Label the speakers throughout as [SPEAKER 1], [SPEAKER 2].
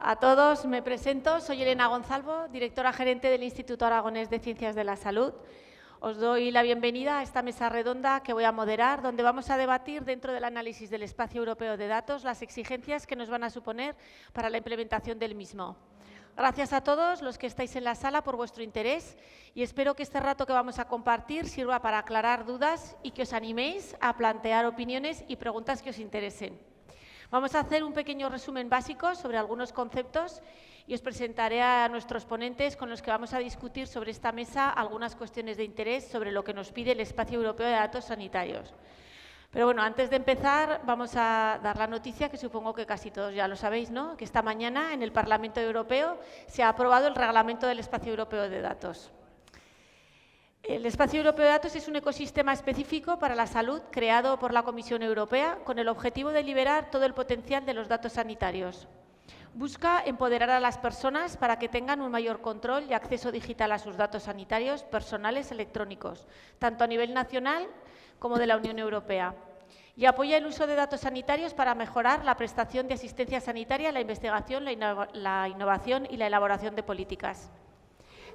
[SPEAKER 1] A todos, me presento. Soy Elena Gonzalvo, directora gerente del Instituto Aragonés de Ciencias de la Salud. Os doy la bienvenida a esta mesa redonda que voy a moderar, donde vamos a debatir dentro del análisis del espacio europeo de datos las exigencias que nos van a suponer para la implementación del mismo. Gracias a todos los que estáis en la sala por vuestro interés y espero que este rato que vamos a compartir sirva para aclarar dudas y que os animéis a plantear opiniones y preguntas que os interesen. Vamos a hacer un pequeño resumen básico sobre algunos conceptos y os presentaré a nuestros ponentes con los que vamos a discutir sobre esta mesa algunas cuestiones de interés sobre lo que nos pide el Espacio Europeo de Datos Sanitarios. Pero bueno, antes de empezar vamos a dar la noticia que supongo que casi todos ya lo sabéis, ¿no? Que esta mañana en el Parlamento Europeo se ha aprobado el Reglamento del Espacio Europeo de Datos. El Espacio Europeo de Datos es un ecosistema específico para la salud creado por la Comisión Europea con el objetivo de liberar todo el potencial de los datos sanitarios. Busca empoderar a las personas para que tengan un mayor control y acceso digital a sus datos sanitarios personales electrónicos, tanto a nivel nacional como de la Unión Europea. Y apoya el uso de datos sanitarios para mejorar la prestación de asistencia sanitaria, la investigación, la innovación y la elaboración de políticas.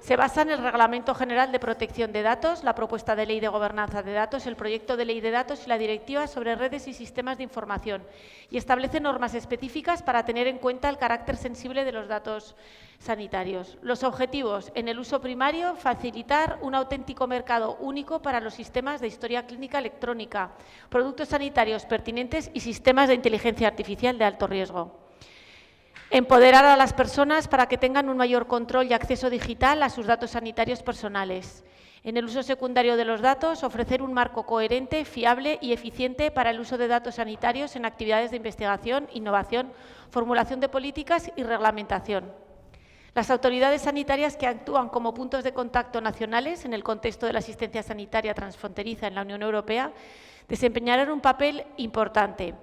[SPEAKER 1] Se basa en el Reglamento General de Protección de Datos, la propuesta de Ley de Gobernanza de Datos, el proyecto de Ley de Datos y la Directiva sobre redes y sistemas de información y establece normas específicas para tener en cuenta el carácter sensible de los datos sanitarios. Los objetivos: en el uso primario, facilitar un auténtico mercado único para los sistemas de historia clínica electrónica, productos sanitarios pertinentes y sistemas de inteligencia artificial de alto riesgo. Empoderar a las personas para que tengan un mayor control y acceso digital a sus datos sanitarios personales. En el uso secundario de los datos, ofrecer un marco coherente, fiable y eficiente para el uso de datos sanitarios en actividades de investigación, innovación, formulación de políticas y reglamentación. Las autoridades sanitarias que actúan como puntos de contacto nacionales en el contexto de la asistencia sanitaria transfronteriza en la Unión Europea desempeñarán un papel importante.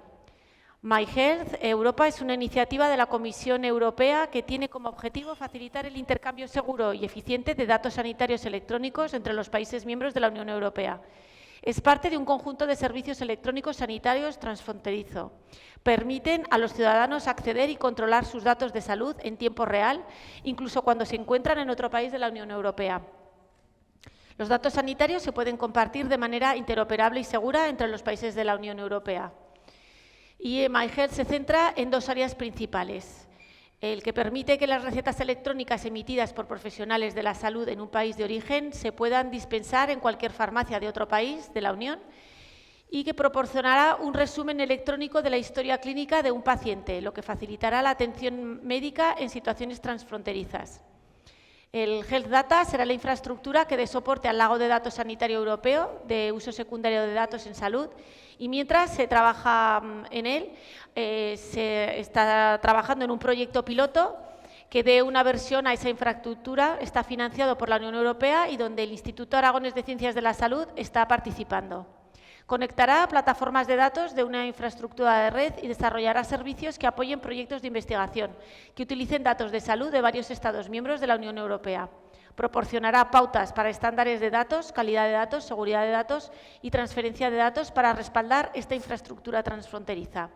[SPEAKER 1] My Health Europa es una iniciativa de la Comisión Europea que tiene como objetivo facilitar el intercambio seguro y eficiente de datos sanitarios electrónicos entre los países miembros de la Unión Europea. Es parte de un conjunto de servicios electrónicos sanitarios transfronterizo. Permiten a los ciudadanos acceder y controlar sus datos de salud en tiempo real, incluso cuando se encuentran en otro país de la Unión Europea. Los datos sanitarios se pueden compartir de manera interoperable y segura entre los países de la Unión Europea. Y My Health se centra en dos áreas principales: el que permite que las recetas electrónicas emitidas por profesionales de la salud en un país de origen se puedan dispensar en cualquier farmacia de otro país de la Unión y que proporcionará un resumen electrónico de la historia clínica de un paciente, lo que facilitará la atención médica en situaciones transfronterizas. El Health Data será la infraestructura que dé soporte al lago de datos sanitario europeo de uso secundario de datos en salud y mientras se trabaja en él, se está trabajando en un proyecto piloto que dé una versión a esa infraestructura. Está financiado por la Unión Europea y donde el Instituto Aragonés de Ciencias de la Salud está participando. Conectará plataformas de datos de una infraestructura de red y desarrollará servicios que apoyen proyectos de investigación que utilicen datos de salud de varios Estados miembros de la Unión Europea. Proporcionará pautas para estándares de datos, calidad de datos, seguridad de datos y transferencia de datos para respaldar esta infraestructura transfronteriza.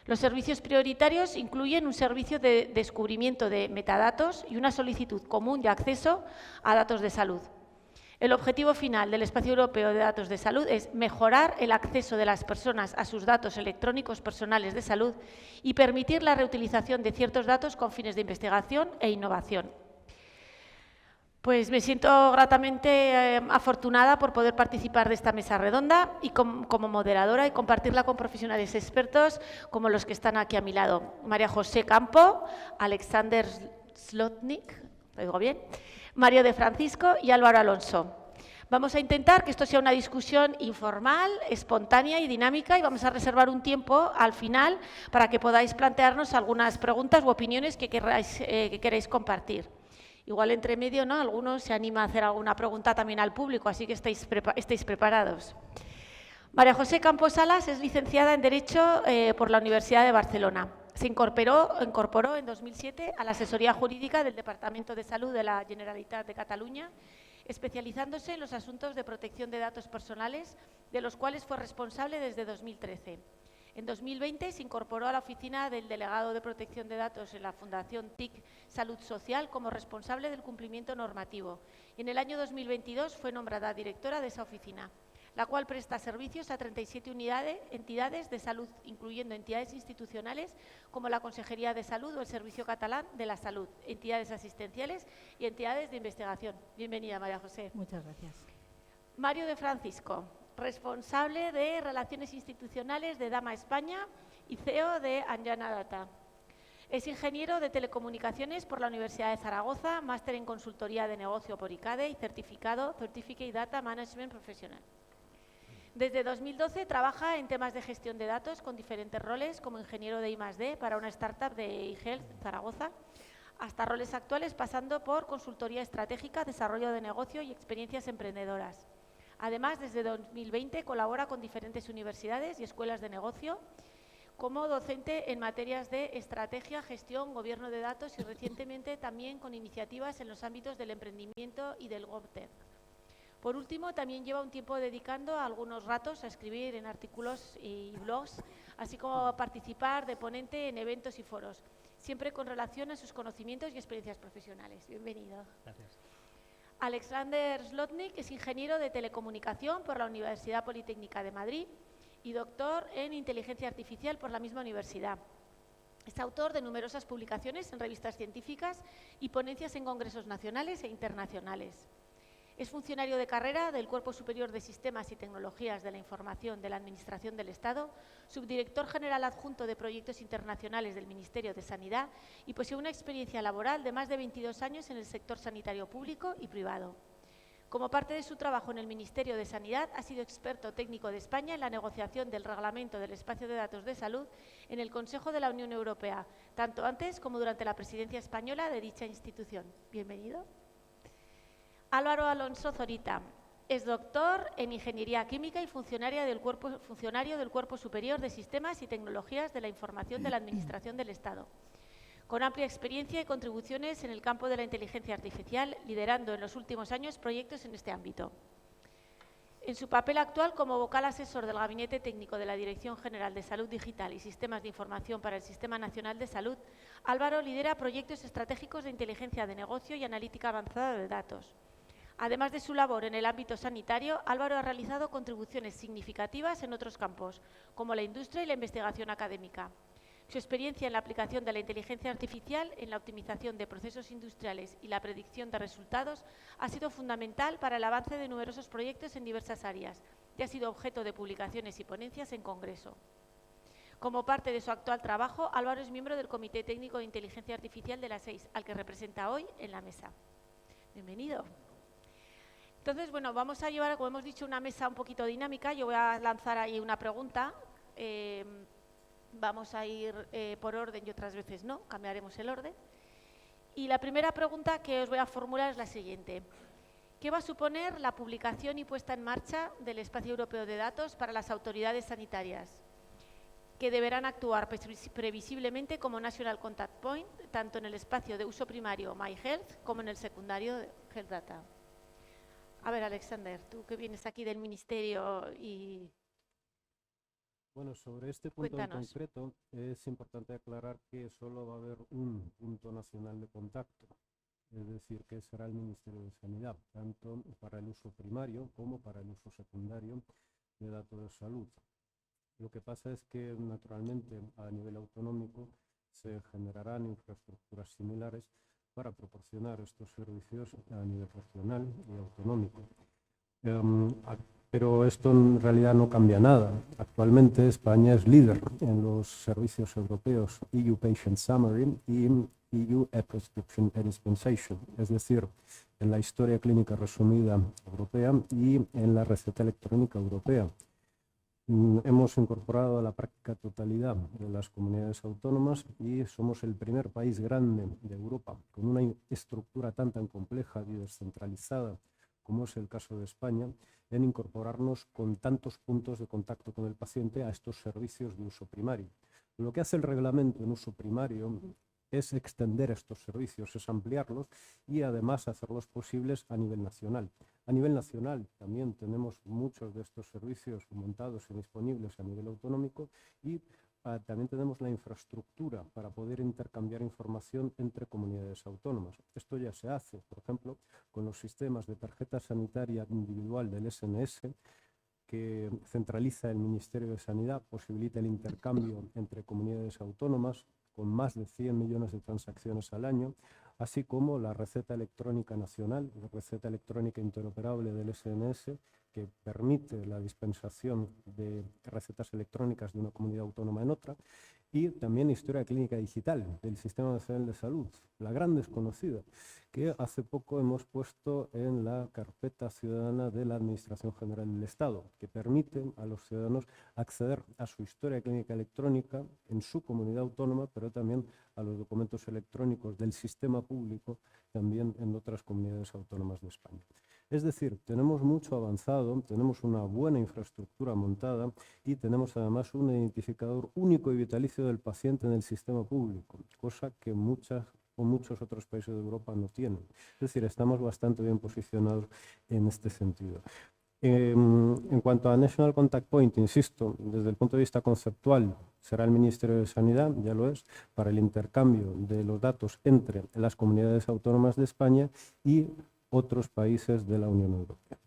[SPEAKER 1] Los servicios prioritarios incluyen un servicio de descubrimiento de metadatos y una solicitud común de acceso a datos de salud. El objetivo final del Espacio Europeo de Datos de Salud es mejorar el acceso de las personas a sus datos electrónicos personales de salud y permitir la reutilización de ciertos datos con fines de investigación e innovación. Pues me siento gratamente afortunada por poder participar de esta mesa redonda y como moderadora y compartirla con profesionales expertos como los que están aquí a mi lado. María José Campo, Alexander Slotnik, ¿lo digo bien?, Mario de Francisco y Álvaro Alonso. Vamos a intentar que esto sea una discusión informal, espontánea y dinámica y vamos a reservar un tiempo al final para que podáis plantearnos algunas preguntas u opiniones que queráis compartir. Igual entre medio, ¿no?, alguno se anima a hacer alguna pregunta también al público, así que estéis preparados. María José Campos Salas es licenciada en Derecho por la Universidad de Barcelona. Se incorporó en 2007 a la asesoría jurídica del Departamento de Salud de la Generalitat de Cataluña, especializándose en los asuntos de protección de datos personales, de los cuales fue responsable desde 2013. En 2020 se incorporó a la oficina del delegado de protección de datos en la Fundación TIC Salud Social como responsable del cumplimiento normativo. Y en el año 2022 fue nombrada directora de esa oficina, la cual presta servicios a 37 entidades de salud, incluyendo entidades institucionales como la Consejería de Salud o el Servicio Catalán de la Salud, entidades asistenciales y entidades de investigación. Bienvenida, María José.
[SPEAKER 2] Muchas gracias.
[SPEAKER 1] Mario de Francisco, responsable de Relaciones Institucionales de Dama España y CEO de Anjana Data. Es ingeniero de telecomunicaciones por la Universidad de Zaragoza, máster en consultoría de negocio por ICADE y certificado Certificate Data Management Professional. Desde 2012 trabaja en temas de gestión de datos con diferentes roles, como ingeniero de I+D para una startup de eHealth Zaragoza, hasta roles actuales pasando por consultoría estratégica, desarrollo de negocio y experiencias emprendedoras. Además, desde 2020 colabora con diferentes universidades y escuelas de negocio como docente en materias de estrategia, gestión, gobierno de datos y recientemente también con iniciativas en los ámbitos del emprendimiento y del GovTech. Por último, también lleva un tiempo dedicando algunos ratos a escribir en artículos y blogs, así como a participar de ponente en eventos y foros, siempre con relación a sus conocimientos y experiencias profesionales. Bienvenido.
[SPEAKER 3] Gracias.
[SPEAKER 1] Alexander Slotnick es ingeniero de telecomunicación por la Universidad Politécnica de Madrid y doctor en inteligencia artificial por la misma universidad. Es autor de numerosas publicaciones en revistas científicas y ponencias en congresos nacionales e internacionales. Es funcionario de carrera del Cuerpo Superior de Sistemas y Tecnologías de la Información de la Administración del Estado, subdirector general adjunto de Proyectos Internacionales del Ministerio de Sanidad y posee una experiencia laboral de más de 22 años en el sector sanitario público y privado. Como parte de su trabajo en el Ministerio de Sanidad, ha sido experto técnico de España en la negociación del Reglamento del Espacio de Datos de Salud en el Consejo de la Unión Europea, tanto antes como durante la presidencia española de dicha institución. Bienvenido. Álvaro Alonso Zorita es doctor en Ingeniería Química y funcionario del Cuerpo Superior de Sistemas y Tecnologías de la Información de la Administración del Estado, con amplia experiencia y contribuciones en el campo de la inteligencia artificial, liderando en los últimos años proyectos en este ámbito. En su papel actual como vocal asesor del Gabinete Técnico de la Dirección General de Salud Digital y Sistemas de Información para el Sistema Nacional de Salud, Álvaro lidera proyectos estratégicos de inteligencia de negocio y analítica avanzada de datos. Además de su labor en el ámbito sanitario, Álvaro ha realizado contribuciones significativas en otros campos, como la industria y la investigación académica. Su experiencia en la aplicación de la inteligencia artificial en la optimización de procesos industriales y la predicción de resultados ha sido fundamental para el avance de numerosos proyectos en diversas áreas y ha sido objeto de publicaciones y ponencias en Congreso. Como parte de su actual trabajo, Álvaro es miembro del Comité Técnico de Inteligencia Artificial de la SEIS, al que representa hoy en la mesa. Bienvenido. Entonces, bueno, vamos a llevar, como hemos dicho, una mesa un poquito dinámica. Yo voy a lanzar ahí una pregunta. Vamos a ir por orden y otras veces no, cambiaremos el orden. Y la primera pregunta que os voy a formular es la siguiente. ¿Qué va a suponer la publicación y puesta en marcha del Espacio Europeo de Datos para las autoridades sanitarias, que deberán actuar previsiblemente como National Contact Point, tanto en el espacio de uso primario MyHealth como en el secundario Health Data? A ver, Alexander, tú que vienes aquí del Ministerio y...
[SPEAKER 3] Bueno, sobre este punto en
[SPEAKER 1] Cuéntanos.
[SPEAKER 3] concreto es importante aclarar que solo va a haber un punto nacional de contacto, es decir, que será el Ministerio de Sanidad, tanto para el uso primario como para el uso secundario de datos de salud. Lo que pasa es que, naturalmente, a nivel autonómico se generarán infraestructuras similares para proporcionar estos servicios a nivel regional y autonómico. Pero esto en realidad no cambia nada. Actualmente España es líder en los servicios europeos EU Patient Summary y EU E-Prescription E-Dispensation, es decir, en la historia clínica resumida europea y en la receta electrónica europea. Hemos incorporado a la práctica totalidad de las comunidades autónomas y somos el primer país grande de Europa con una estructura tan compleja y descentralizada como es el caso de España, en incorporarnos con tantos puntos de contacto con el paciente a estos servicios de uso primario. Lo que hace el reglamento en uso primario es extender estos servicios, es ampliarlos y además hacerlos posibles a nivel nacional. A nivel nacional también tenemos muchos de estos servicios montados y disponibles a nivel autonómico y también tenemos la infraestructura para poder intercambiar información entre comunidades autónomas. Esto ya se hace, por ejemplo, con los sistemas de tarjeta sanitaria individual del SNS, que centraliza el Ministerio de Sanidad, posibilita el intercambio entre comunidades autónomas con más de 100 millones de transacciones al año, así como la receta electrónica nacional, la receta electrónica interoperable del SNS, que permite la dispensación de recetas electrónicas de una comunidad autónoma en otra, y también Historia Clínica Digital del Sistema Nacional de Salud, la gran desconocida, que hace poco hemos puesto en la carpeta ciudadana de la Administración General del Estado, que permite a los ciudadanos acceder a su historia clínica electrónica en su comunidad autónoma, pero también a los documentos electrónicos del sistema público también en otras comunidades autónomas de España. Es decir, tenemos mucho avanzado, tenemos una buena infraestructura montada y tenemos además un identificador único y vitalicio del paciente en el sistema público, cosa que muchos otros países de Europa no tienen. Es decir, estamos bastante bien posicionados en este sentido. En cuanto a National Contact Point, insisto, desde el punto de vista conceptual, será el Ministerio de Sanidad, ya lo es, para el intercambio de los datos entre las comunidades autónomas de España y otros países de la Unión Europea.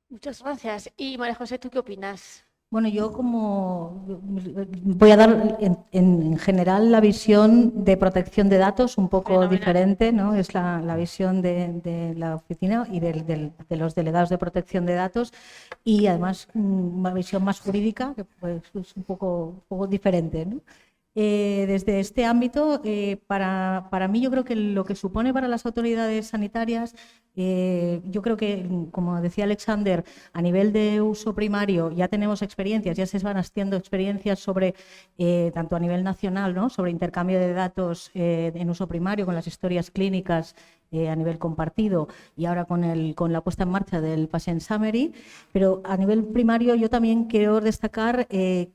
[SPEAKER 1] Muchas gracias. Y María José, ¿tú qué opinas?
[SPEAKER 2] Bueno, yo voy a dar en general la visión de protección de datos un poco
[SPEAKER 1] Fenomenal.
[SPEAKER 2] Diferente, ¿no? Es la visión de la oficina y de los delegados de protección de datos y además una visión más jurídica que pues, es un poco diferente, ¿no? Desde este ámbito, para mí yo creo que lo que supone para las autoridades sanitarias, yo creo que, como decía Alexander, a nivel de uso primario ya tenemos experiencias, ya se van haciendo experiencias sobre, tanto a nivel nacional, ¿no? Sobre intercambio de datos en uso primario con las historias clínicas a nivel compartido y ahora con la puesta en marcha del Patient Summary, pero a nivel primario yo también quiero destacar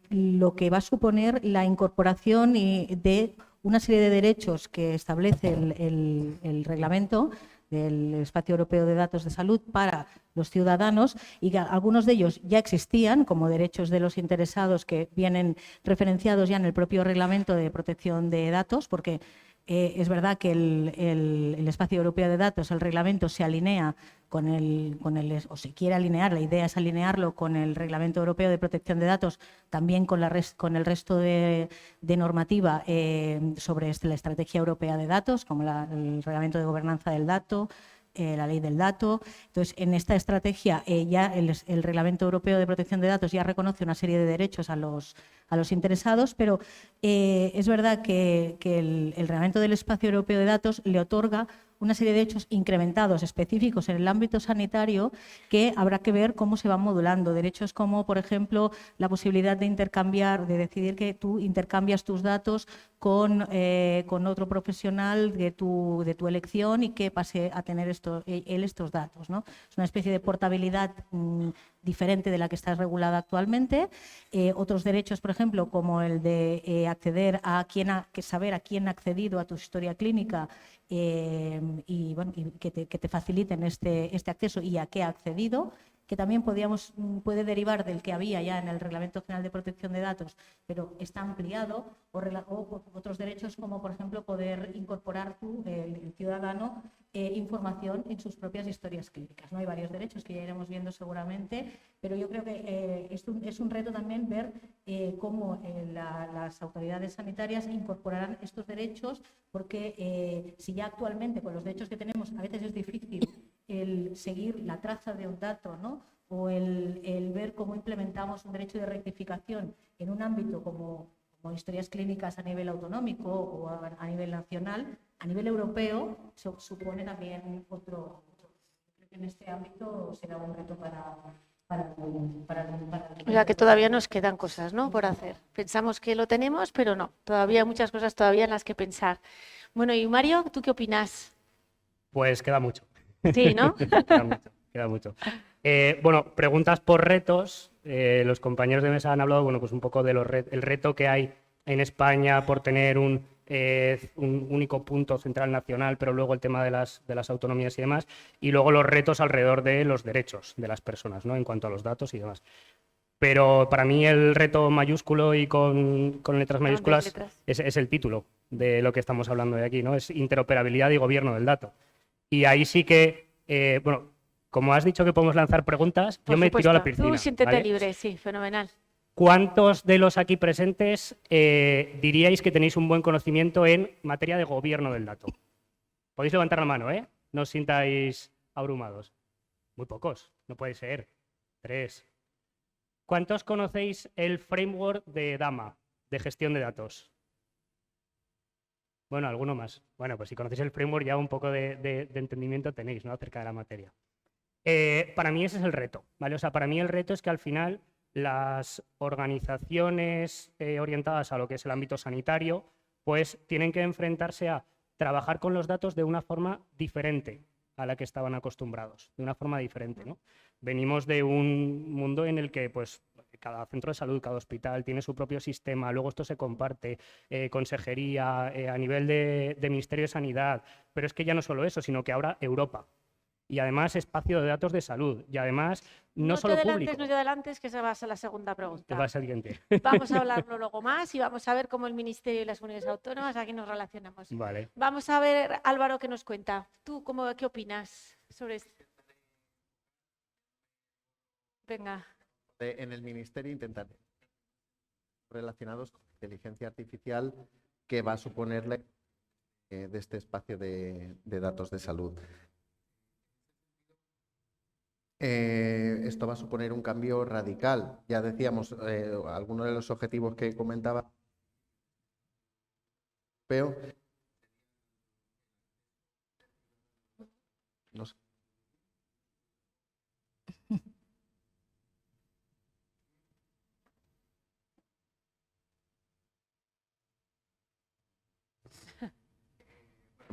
[SPEAKER 2] lo que va a suponer la incorporación de una serie de derechos que establece el reglamento del Espacio Europeo de Datos de Salud para los ciudadanos y que algunos de ellos ya existían como derechos de los interesados que vienen referenciados ya en el propio reglamento de protección de datos, porque es verdad que el Espacio Europeo de Datos, el reglamento, se alinea o se quiere alinear, la idea es alinearlo con el Reglamento Europeo de Protección de Datos, también con el resto de normativa sobre la Estrategia Europea de Datos, como el Reglamento de Gobernanza del Dato, la Ley del Dato. Entonces, en esta estrategia ya el Reglamento Europeo de Protección de Datos ya reconoce una serie de derechos a los interesados, pero es verdad que el Reglamento del Espacio Europeo de Datos le otorga una serie de derechos incrementados específicos en el ámbito sanitario que habrá que ver cómo se van modulando. Derechos como, por ejemplo, la posibilidad de intercambiar, de decidir que tú intercambias tus datos con otro profesional de tu elección y que pase a tener él estos datos, ¿no? Es una especie de portabilidad diferente de la que está regulada actualmente. Otros derechos, por ejemplo, como el de acceder saber a quién ha accedido a tu historia clínica y que te faciliten este acceso y a qué ha accedido, que también puede derivar del que había ya en el Reglamento General de Protección de Datos, pero está ampliado, o otros derechos como, por ejemplo, poder incorporar el ciudadano, información en sus propias historias clínicas, ¿no? Hay varios derechos que ya iremos viendo seguramente, pero yo creo que es un reto también ver cómo las autoridades sanitarias incorporarán estos derechos, porque si ya actualmente con los derechos que tenemos a veces es difícil el seguir la traza de un dato, ¿no? O el ver cómo implementamos un derecho de rectificación en un ámbito como historias clínicas a nivel autonómico o a nivel nacional, a nivel europeo supone también otro. Creo que en este ámbito será un reto para
[SPEAKER 1] o sea, que todavía nos quedan cosas, ¿no?, por hacer. Pensamos que lo tenemos, pero no. Todavía hay muchas cosas todavía en las que pensar. Bueno, y Mario, ¿tú qué opinas?
[SPEAKER 4] Pues queda mucho.
[SPEAKER 1] Sí, ¿no?
[SPEAKER 4] Queda mucho. Bueno, preguntas por retos. Los compañeros de mesa han hablado, bueno, pues un poco del reto que hay en España por tener un un único punto central nacional, pero luego el tema de las autonomías y demás, y luego los retos alrededor de los derechos de las personas, ¿no? En cuanto a los datos y demás. Pero para mí el reto mayúsculo y con letras mayúsculas
[SPEAKER 1] letras.
[SPEAKER 4] es el título de lo que estamos hablando de aquí, ¿no? Es interoperabilidad y gobierno del dato. Y ahí sí que, bueno, como has dicho que podemos lanzar preguntas,
[SPEAKER 1] Por
[SPEAKER 4] yo me tiro a la
[SPEAKER 1] supuesto.
[SPEAKER 4] piscina.
[SPEAKER 1] Tú siéntete
[SPEAKER 4] ¿vale?
[SPEAKER 1] libre, sí, fenomenal.
[SPEAKER 4] ¿Cuántos de los aquí presentes diríais que tenéis un buen conocimiento en materia de gobierno del dato? Podéis levantar la mano, ¿eh? No os sintáis abrumados. Muy pocos, no puede ser. 3. ¿Cuántos conocéis el framework de DAMA, de gestión de datos? Bueno, alguno más. Bueno, pues si conocéis el framework ya un poco de entendimiento tenéis, ¿no? Acerca de la materia. Para mí ese es el reto, ¿vale? O sea, para mí el reto es que al final las organizaciones orientadas a lo que es el ámbito sanitario, pues tienen que enfrentarse a trabajar con los datos de una forma diferente a la que estaban acostumbrados, de una forma diferente, ¿no? Venimos de un mundo en el que, pues, cada centro de salud, cada hospital tiene su propio sistema, luego esto se comparte, consejería, a nivel de Ministerio de Sanidad, pero es que ya no solo eso, sino que ahora Europa. Y además espacio de datos de salud. Y además no solo público.
[SPEAKER 1] No te adelantes, que se va a la segunda pregunta.
[SPEAKER 4] Va a ser siguiente.
[SPEAKER 1] Vamos a hablarlo luego más y vamos a ver cómo el Ministerio y las comunidades autónomas aquí nos relacionamos.
[SPEAKER 4] Vale.
[SPEAKER 1] Vamos a ver, Álvaro, qué nos cuenta. ¿Tú qué opinas sobre esto? Venga.
[SPEAKER 5] En el Ministerio intentar relacionados con inteligencia artificial que va a suponerle de este espacio de datos de salud. Esto va a suponer un cambio radical. Ya decíamos, algunos de los objetivos que comentaba, no sé.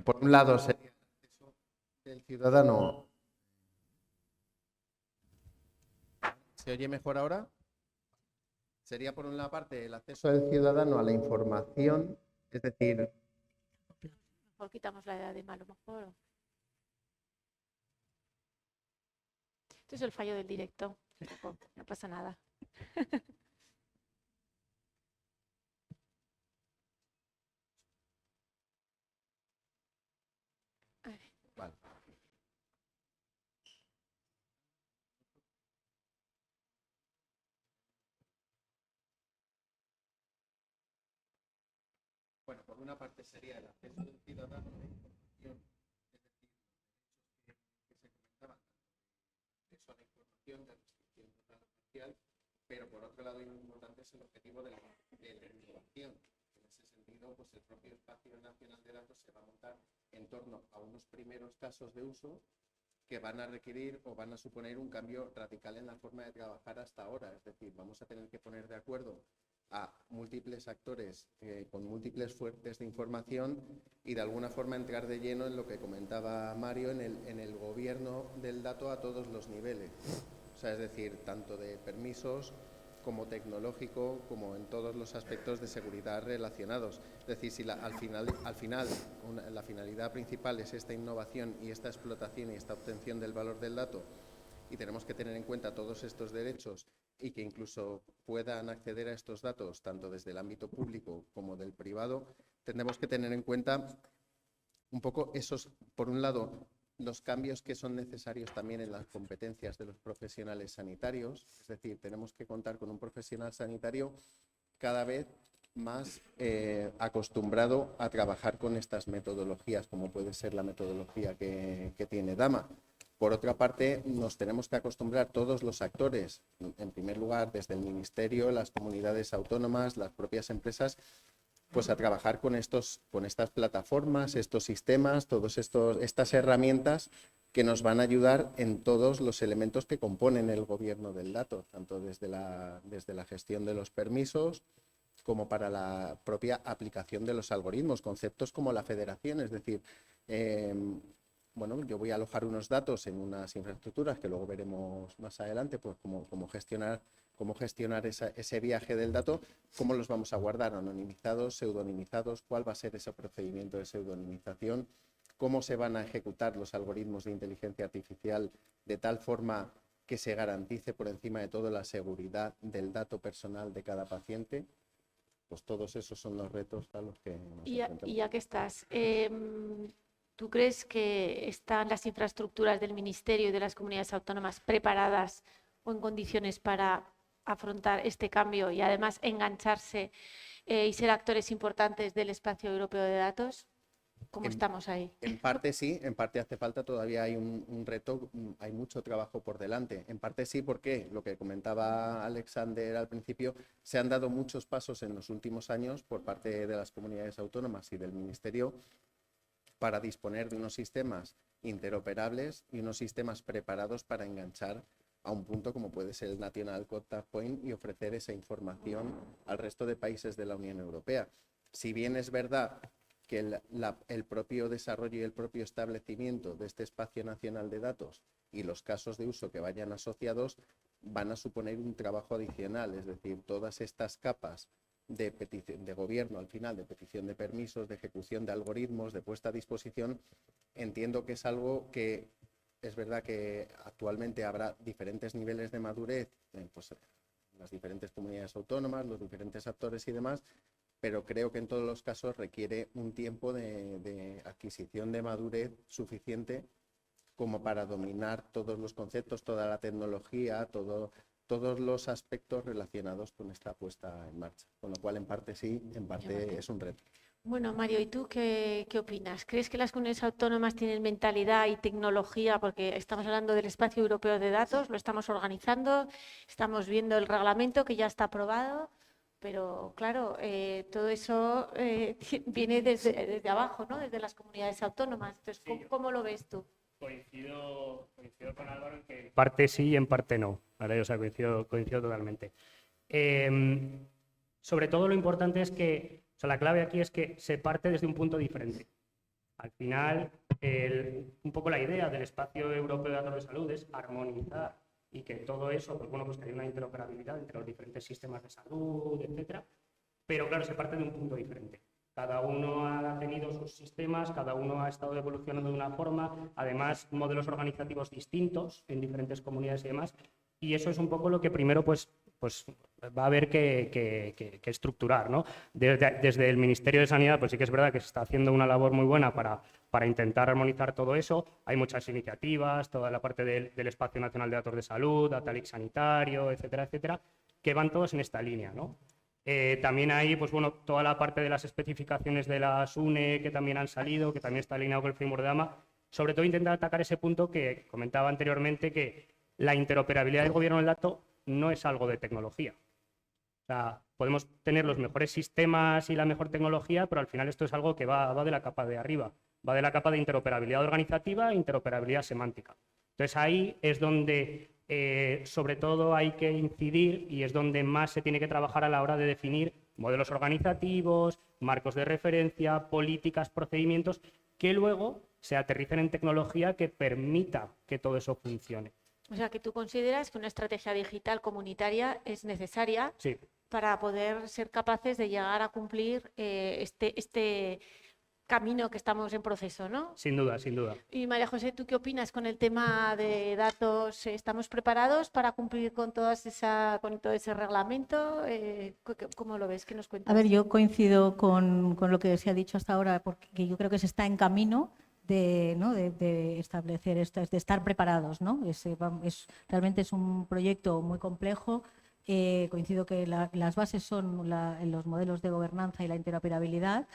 [SPEAKER 5] Por un lado sería el ciudadano. ¿Se oye mejor ahora? Sería por una parte el acceso del ciudadano a la información, es decir...
[SPEAKER 1] Mejor quitamos la edad de malo, mejor. Esto es el fallo del directo. No pasa nada.
[SPEAKER 5] Vale. Bueno, por una parte sería el acceso del ciudadano a la información, es decir, que se comentaban, acceso a la información de restricción total o parcial, pero por otro lado importante es el objetivo de la innovación. En ese sentido, pues el propio espacio nacional de datos se va a montar en torno a unos primeros casos de uso que van a requerir o van a suponer un cambio radical en la forma de trabajar hasta ahora. Es decir, vamos a tener que poner de acuerdo a múltiples actores con múltiples fuentes de información y de alguna forma entrar de lleno en lo que comentaba Mario, en el gobierno del dato a todos los niveles. O sea, es decir, tanto de permisos como tecnológico, como en todos los aspectos de seguridad relacionados. Es decir, si al final la finalidad principal es esta innovación y esta explotación y esta obtención del valor del dato, y tenemos que tener en cuenta todos estos derechos y que incluso puedan acceder a estos datos tanto desde el ámbito público como del privado, tendremos que tener en cuenta un poco esos, por un lado, los cambios que son necesarios también en las competencias de los profesionales sanitarios, es decir, tenemos que contar con un profesional sanitario cada vez más acostumbrado a trabajar con estas metodologías, como puede ser la metodología que tiene DAMA. Por otra parte, nos tenemos que acostumbrar todos los actores, en primer lugar desde el Ministerio, las comunidades autónomas, las propias empresas, pues a trabajar con estas plataformas, estos sistemas, estas herramientas que nos van a ayudar en todos los elementos que componen el gobierno del dato, tanto desde la gestión de los permisos como para la propia aplicación de los algoritmos, conceptos como la federación, es decir, bueno, yo voy a alojar unos datos en unas infraestructuras que luego veremos más adelante, pues como gestionar cómo gestionar ese viaje del dato, cómo los vamos a guardar, anonimizados, pseudonimizados, cuál va a ser ese procedimiento de pseudonimización, cómo se van a ejecutar los algoritmos de inteligencia artificial de tal forma que se garantice por encima de todo la seguridad del dato personal de cada paciente. Pues todos esos son los retos a los que nos enfrentamos.
[SPEAKER 1] Y ya que estás, ¿tú crees que están las infraestructuras del Ministerio y de las comunidades autónomas preparadas o en condiciones para afrontar este cambio y además engancharse y ser actores importantes del espacio europeo de datos? ¿Cómo estamos ahí?
[SPEAKER 5] En parte sí, en parte hace falta, todavía hay un reto, hay mucho trabajo por delante. En parte sí, porque lo que comentaba Alexander al principio, se han dado muchos pasos en los últimos años por parte de las comunidades autónomas y del Ministerio para disponer de unos sistemas interoperables y unos sistemas preparados para enganchar a un punto como puede ser el National Contact Point y ofrecer esa información al resto de países de la Unión Europea. Si bien es verdad que el propio desarrollo y el propio establecimiento de este espacio nacional de datos y los casos de uso que vayan asociados van a suponer un trabajo adicional, es decir, todas estas capas de gobierno al final, de petición de permisos, de ejecución de algoritmos, de puesta a disposición, entiendo que es algo que es verdad que actualmente habrá diferentes niveles de madurez, pues las diferentes comunidades autónomas, los diferentes actores y demás, pero creo que en todos los casos requiere un tiempo de adquisición de madurez suficiente como para dominar todos los conceptos, toda la tecnología, todos los aspectos relacionados con esta puesta en marcha. Con lo cual, en parte sí, en parte es un reto.
[SPEAKER 1] Bueno, Mario, ¿y tú qué opinas? ¿Crees que las comunidades autónomas tienen mentalidad y tecnología? Porque estamos hablando del espacio europeo de datos, lo estamos organizando, estamos viendo el reglamento que ya está aprobado, pero claro, todo eso viene desde abajo, ¿no? Desde las comunidades autónomas. Entonces, ¿cómo lo ves tú?
[SPEAKER 4] Coincido con Álvaro en que en parte sí y en parte no, ¿vale? O sea, coincido totalmente. Sobre todo lo importante es que, o sea, la clave aquí es que se parte desde un punto diferente. Al final, un poco la idea del espacio europeo de datos de salud es armonizar y que todo eso, pues bueno, pues que haya una interoperabilidad entre los diferentes sistemas de salud, etcétera. Pero claro, se parte de un punto diferente. Cada uno ha tenido sus sistemas, cada uno ha estado evolucionando de una forma, además modelos organizativos distintos en diferentes comunidades y demás, y eso es un poco lo que primero pues va a haber que estructurar, ¿no? Desde el Ministerio de Sanidad, pues sí que es verdad que se está haciendo una labor muy buena para intentar armonizar todo eso. Hay muchas iniciativas, toda la parte del Espacio Nacional de Datos de Salud, Dataleak Sanitario, etcétera, etcétera, que van todos en esta línea, ¿no? También hay, pues bueno, toda la parte de las especificaciones de la SUNE que también han salido, que también está alineado con el framework de DAMA. Sobre todo intentar atacar ese punto que comentaba anteriormente, que la interoperabilidad del gobierno del dato no es algo de tecnología. O sea, podemos tener los mejores sistemas y la mejor tecnología, pero al final esto es algo que va de la capa de arriba, va de la capa de interoperabilidad organizativa e interoperabilidad semántica. Entonces ahí es donde sobre todo hay que incidir y es donde más se tiene que trabajar a la hora de definir modelos organizativos, marcos de referencia, políticas, procedimientos, que luego se aterricen en tecnología que permita que todo eso funcione.
[SPEAKER 1] O sea, que tú consideras que una estrategia digital comunitaria es necesaria
[SPEAKER 4] Sí.
[SPEAKER 1] para poder ser capaces de llegar a cumplir este camino que estamos en proceso, ¿no?
[SPEAKER 4] Sin duda, sin duda.
[SPEAKER 1] Y María José, ¿tú qué opinas con el tema de datos? ¿Estamos preparados para cumplir con todo ese reglamento? ¿Cómo lo ves? ¿Qué nos cuentas?
[SPEAKER 2] A ver, yo coincido con lo que se ha dicho hasta ahora, porque yo creo que se está en camino de establecer esto, de estar preparados, ¿no? Realmente es un proyecto muy complejo. Coincido que las bases son los modelos de gobernanza y la interoperabilidad.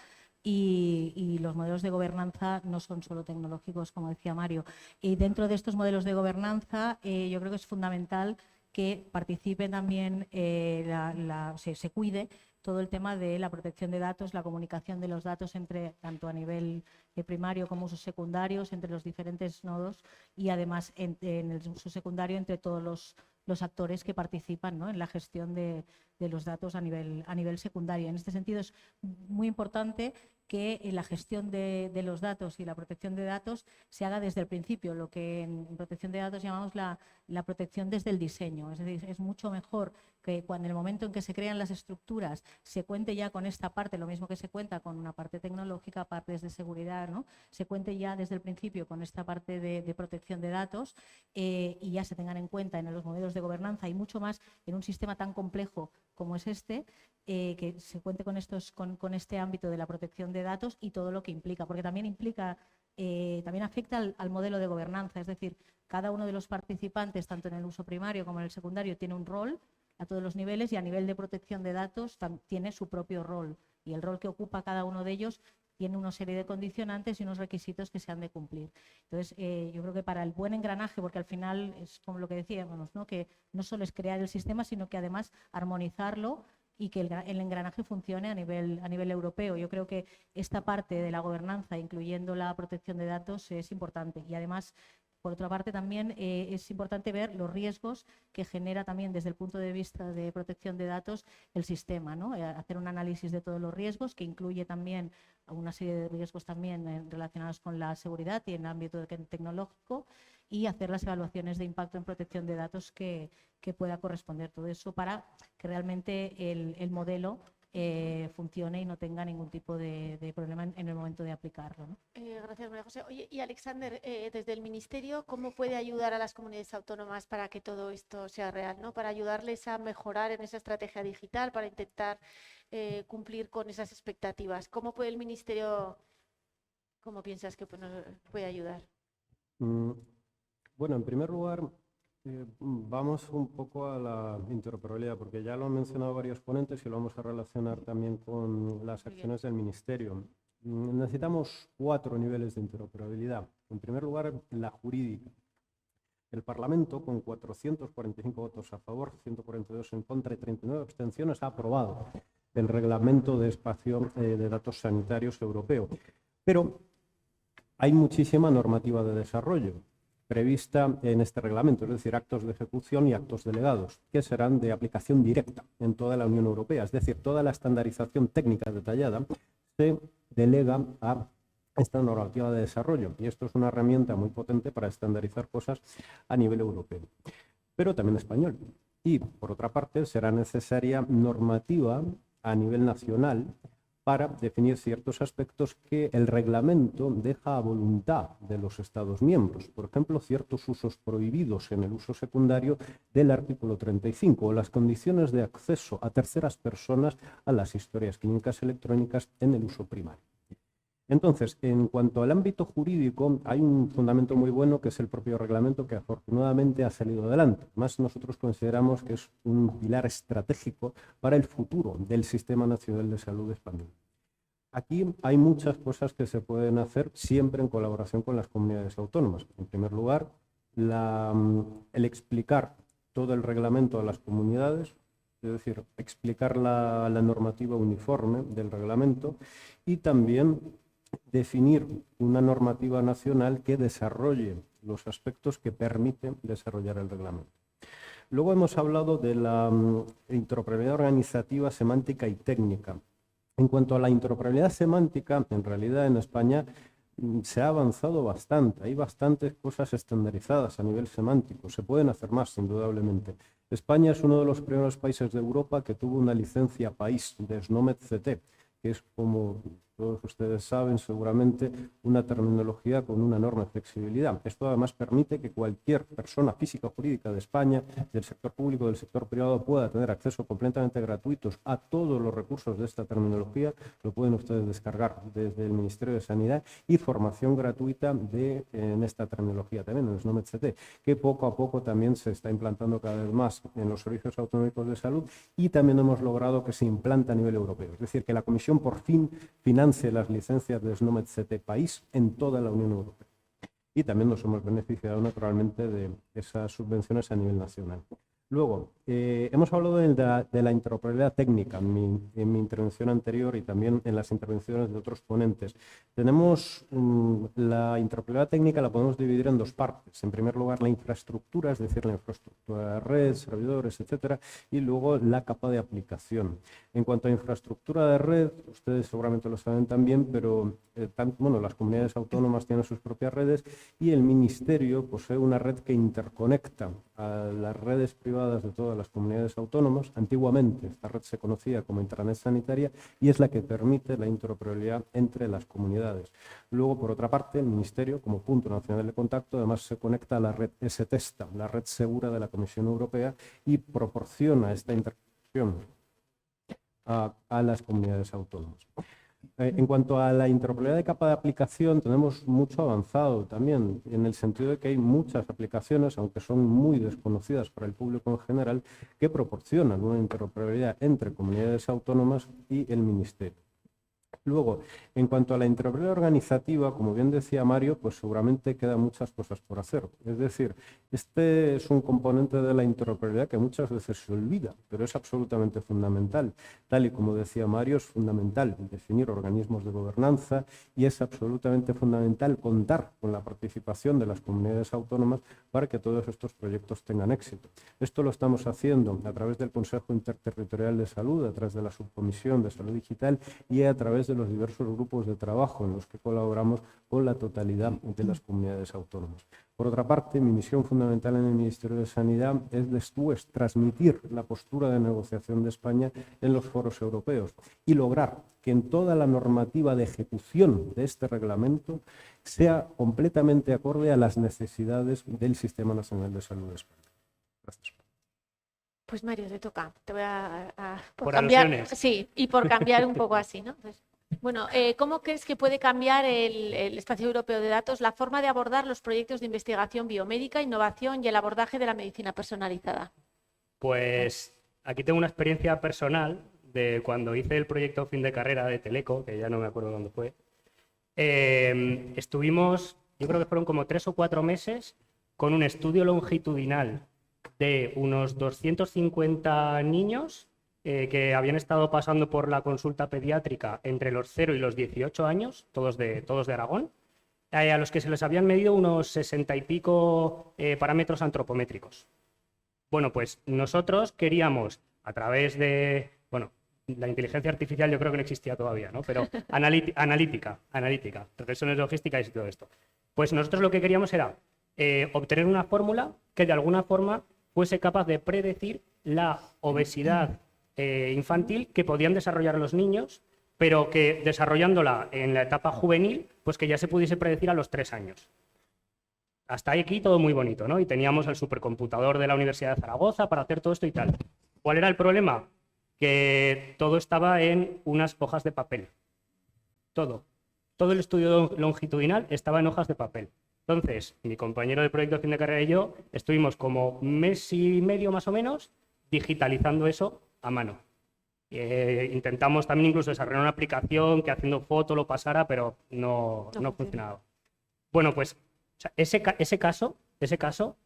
[SPEAKER 2] Y los modelos de gobernanza no son solo tecnológicos, como decía Mario. Y dentro de estos modelos de gobernanza, yo creo que es fundamental que participe también, se cuide todo el tema de la protección de datos, la comunicación de los datos tanto a nivel primario como usos secundarios, entre los diferentes nodos y además en el uso secundario entre todos los actores que participan, ¿no?, en la gestión de los datos a nivel secundario. En este sentido es muy importante que la gestión de los datos y la protección de datos se haga desde el principio, lo que en protección de datos llamamos la protección desde el diseño. Es decir, es mucho mejor que cuando en el momento en que se crean las estructuras se cuente ya con esta parte, lo mismo que se cuenta con una parte tecnológica, partes de seguridad, ¿no? Se cuente ya desde el principio con esta parte de protección de datos y ya se tengan en cuenta en los modelos de gobernanza y mucho más en un sistema tan complejo como es este, que se cuente con este ámbito de la protección de datos y todo lo que implica, porque también implica, también afecta al modelo de gobernanza, es decir, cada uno de los participantes, tanto en el uso primario como en el secundario, tiene un rol a todos los niveles y a nivel de protección de datos tiene su propio rol y el rol que ocupa cada uno de ellos tiene una serie de condicionantes y unos requisitos que se han de cumplir. Entonces, yo creo que para el buen engranaje, porque al final es como lo que decíamos, ¿no? Que no solo es crear el sistema, sino que además armonizarlo y que el engranaje funcione a nivel europeo. Yo creo que esta parte de la gobernanza, incluyendo la protección de datos, es importante. Y además, por otra parte, también es importante ver los riesgos que genera también desde el punto de vista de protección de datos el sistema, ¿no? Hacer un análisis de todos los riesgos, que incluye también una serie de riesgos también relacionados con la seguridad y en el ámbito tecnológico, y hacer las evaluaciones de impacto en protección de datos que pueda corresponder. Todo eso para que realmente el modelo funcione y no tenga ningún tipo de problema en el momento de aplicarlo, ¿no?
[SPEAKER 1] Gracias, María José. Oye, y Alexander, desde el Ministerio, ¿cómo puede ayudar a las comunidades autónomas para que todo esto sea real, ¿no? Para ayudarles a mejorar en esa estrategia digital, para intentar cumplir con esas expectativas. ¿Cómo puede el Ministerio, cómo piensas que nos puede ayudar?
[SPEAKER 3] Bueno, en primer lugar, vamos un poco a la interoperabilidad, porque ya lo han mencionado varios ponentes y lo vamos a relacionar también con las acciones del Ministerio. Necesitamos 4 niveles de interoperabilidad. En primer lugar, la jurídica. El Parlamento, con 445 votos a favor, 142 en contra y 39 abstenciones, ha aprobado el Reglamento de Espacio de Datos Sanitarios Europeo. Pero hay muchísima normativa de desarrollo prevista en este reglamento, es decir, actos de ejecución y actos delegados, que serán de aplicación directa en toda la Unión Europea. Es decir, toda la estandarización técnica detallada se delega a esta normativa de desarrollo, y esto es una herramienta muy potente para estandarizar cosas a nivel europeo, pero también español. Y, por otra parte, será necesaria normativa a nivel nacional para definir ciertos aspectos que el reglamento deja a voluntad de los Estados miembros. Por ejemplo, ciertos usos prohibidos en el uso secundario del artículo 35 o las condiciones de acceso a terceras personas a las historias clínicas electrónicas en el uso primario. Entonces, en cuanto al ámbito jurídico, hay un fundamento muy bueno que es el propio reglamento, que afortunadamente ha salido adelante. Más nosotros consideramos que es un pilar estratégico para el futuro del Sistema Nacional de Salud español. Aquí hay muchas cosas que se pueden hacer siempre en colaboración con las comunidades autónomas. En primer lugar, el explicar todo el reglamento a las comunidades, es decir, explicar la normativa uniforme del reglamento, y también definir una normativa nacional que desarrolle los aspectos que permiten desarrollar el reglamento. Luego hemos hablado de la interoperabilidad organizativa, semántica y técnica. En cuanto a la interoperabilidad semántica, en realidad en España se ha avanzado bastante. Hay bastantes cosas estandarizadas a nivel semántico. Se pueden hacer más, indudablemente. España es uno de los primeros países de Europa que tuvo una licencia país de SNOMED-CT, que es, como todos ustedes saben seguramente, una terminología con una enorme flexibilidad. Esto además permite que cualquier persona física o jurídica de España, del sector público o del sector privado, pueda tener acceso completamente gratuitos a todos los recursos de esta terminología. Lo pueden ustedes descargar desde el Ministerio de Sanidad, y formación gratuita en esta terminología también, en el SNOMED-CT, que poco a poco también se está implantando cada vez más en los servicios autonómicos de salud, y también hemos logrado que se implante a nivel europeo. Es decir, que la Comisión por fin financie las licencias de SNOMED-CT país en toda la Unión Europea. Y también nos hemos beneficiado naturalmente de esas subvenciones a nivel nacional. Luego, hemos hablado de la interoperabilidad técnica en mi intervención anterior y también en las intervenciones de otros ponentes. Tenemos la interoperabilidad técnica, la podemos dividir en dos partes. En primer lugar, la infraestructura, es decir, la infraestructura de red, servidores, etcétera, y luego la capa de aplicación. En cuanto a infraestructura de red, ustedes seguramente lo saben también, pero las comunidades autónomas tienen sus propias redes y el Ministerio posee una red que interconecta a las redes privadas de todas las comunidades autónomas. Antiguamente esta red se conocía como Intranet Sanitaria y es la que permite la interoperabilidad entre las comunidades. Luego, por otra parte, el Ministerio, como punto nacional de contacto, además se conecta a la red S-Testa, la red segura de la Comisión Europea, y proporciona esta interconexión a las comunidades autónomas. En cuanto a la interoperabilidad de capa de aplicación, tenemos mucho avanzado también, en el sentido de que hay muchas aplicaciones, aunque son muy desconocidas para el público en general, que proporcionan una interoperabilidad entre comunidades autónomas y el Ministerio. Luego, en cuanto a la interoperabilidad organizativa, como bien decía Mario, pues seguramente quedan muchas cosas por hacer. Es decir, este es un componente de la interoperabilidad que muchas veces se olvida, pero es absolutamente fundamental. Tal y como decía Mario, es fundamental definir organismos de gobernanza y es absolutamente fundamental contar con la participación de las comunidades autónomas para que todos estos proyectos tengan éxito. Esto lo estamos haciendo a través del Consejo Interterritorial de Salud, a través de la Subcomisión de Salud Digital y a través de los diversos grupos de trabajo en los que colaboramos con la totalidad de las comunidades autónomas. Por otra parte, mi misión fundamental en el Ministerio de Sanidad es después transmitir la postura de negociación de España en los foros europeos y lograr que en toda la normativa de ejecución de este reglamento sea completamente acorde a las necesidades del Sistema Nacional de Salud de España. Gracias.
[SPEAKER 1] Pues Mario, te toca. Te voy
[SPEAKER 4] Por
[SPEAKER 1] cambiar.
[SPEAKER 4] alusiones.
[SPEAKER 1] Sí, y por cambiar un poco así, ¿no? Entonces, bueno, ¿cómo crees que puede cambiar el espacio europeo de datos la forma de abordar los proyectos de investigación biomédica, innovación y el abordaje de la medicina personalizada?
[SPEAKER 4] Pues aquí tengo una experiencia personal de cuando hice el proyecto fin de carrera de Teleco, que ya no me acuerdo cuándo fue. Estuvimos, yo creo que fueron como 3 o 4 meses, con un estudio longitudinal de unos 250 niños que habían estado pasando por la consulta pediátrica entre los 0 y los 18 años, todos de Aragón, a los que se les habían medido unos 60 y pico parámetros antropométricos. Bueno, pues nosotros queríamos, a través de, la inteligencia artificial yo creo que no existía todavía, ¿no? Pero analítica, regresiones logísticas y todo esto. Pues nosotros lo que queríamos era obtener una fórmula que de alguna forma fuese capaz de predecir la obesidad infantil que podían desarrollar los niños, pero que desarrollándola en la etapa juvenil, pues que ya se pudiese predecir a los 3 años. Hasta aquí todo muy bonito, ¿no? Y teníamos el supercomputador de la Universidad de Zaragoza para hacer todo esto y tal. ¿Cuál era el problema? Que todo estaba en unas hojas de papel. Todo el estudio longitudinal estaba en hojas de papel. Entonces, mi compañero de proyecto de fin de carrera y yo estuvimos como 1 mes y medio más o menos digitalizando eso a mano. Intentamos también incluso desarrollar una aplicación que haciendo foto lo pasara, pero no funcionaba. Bueno, pues ese caso,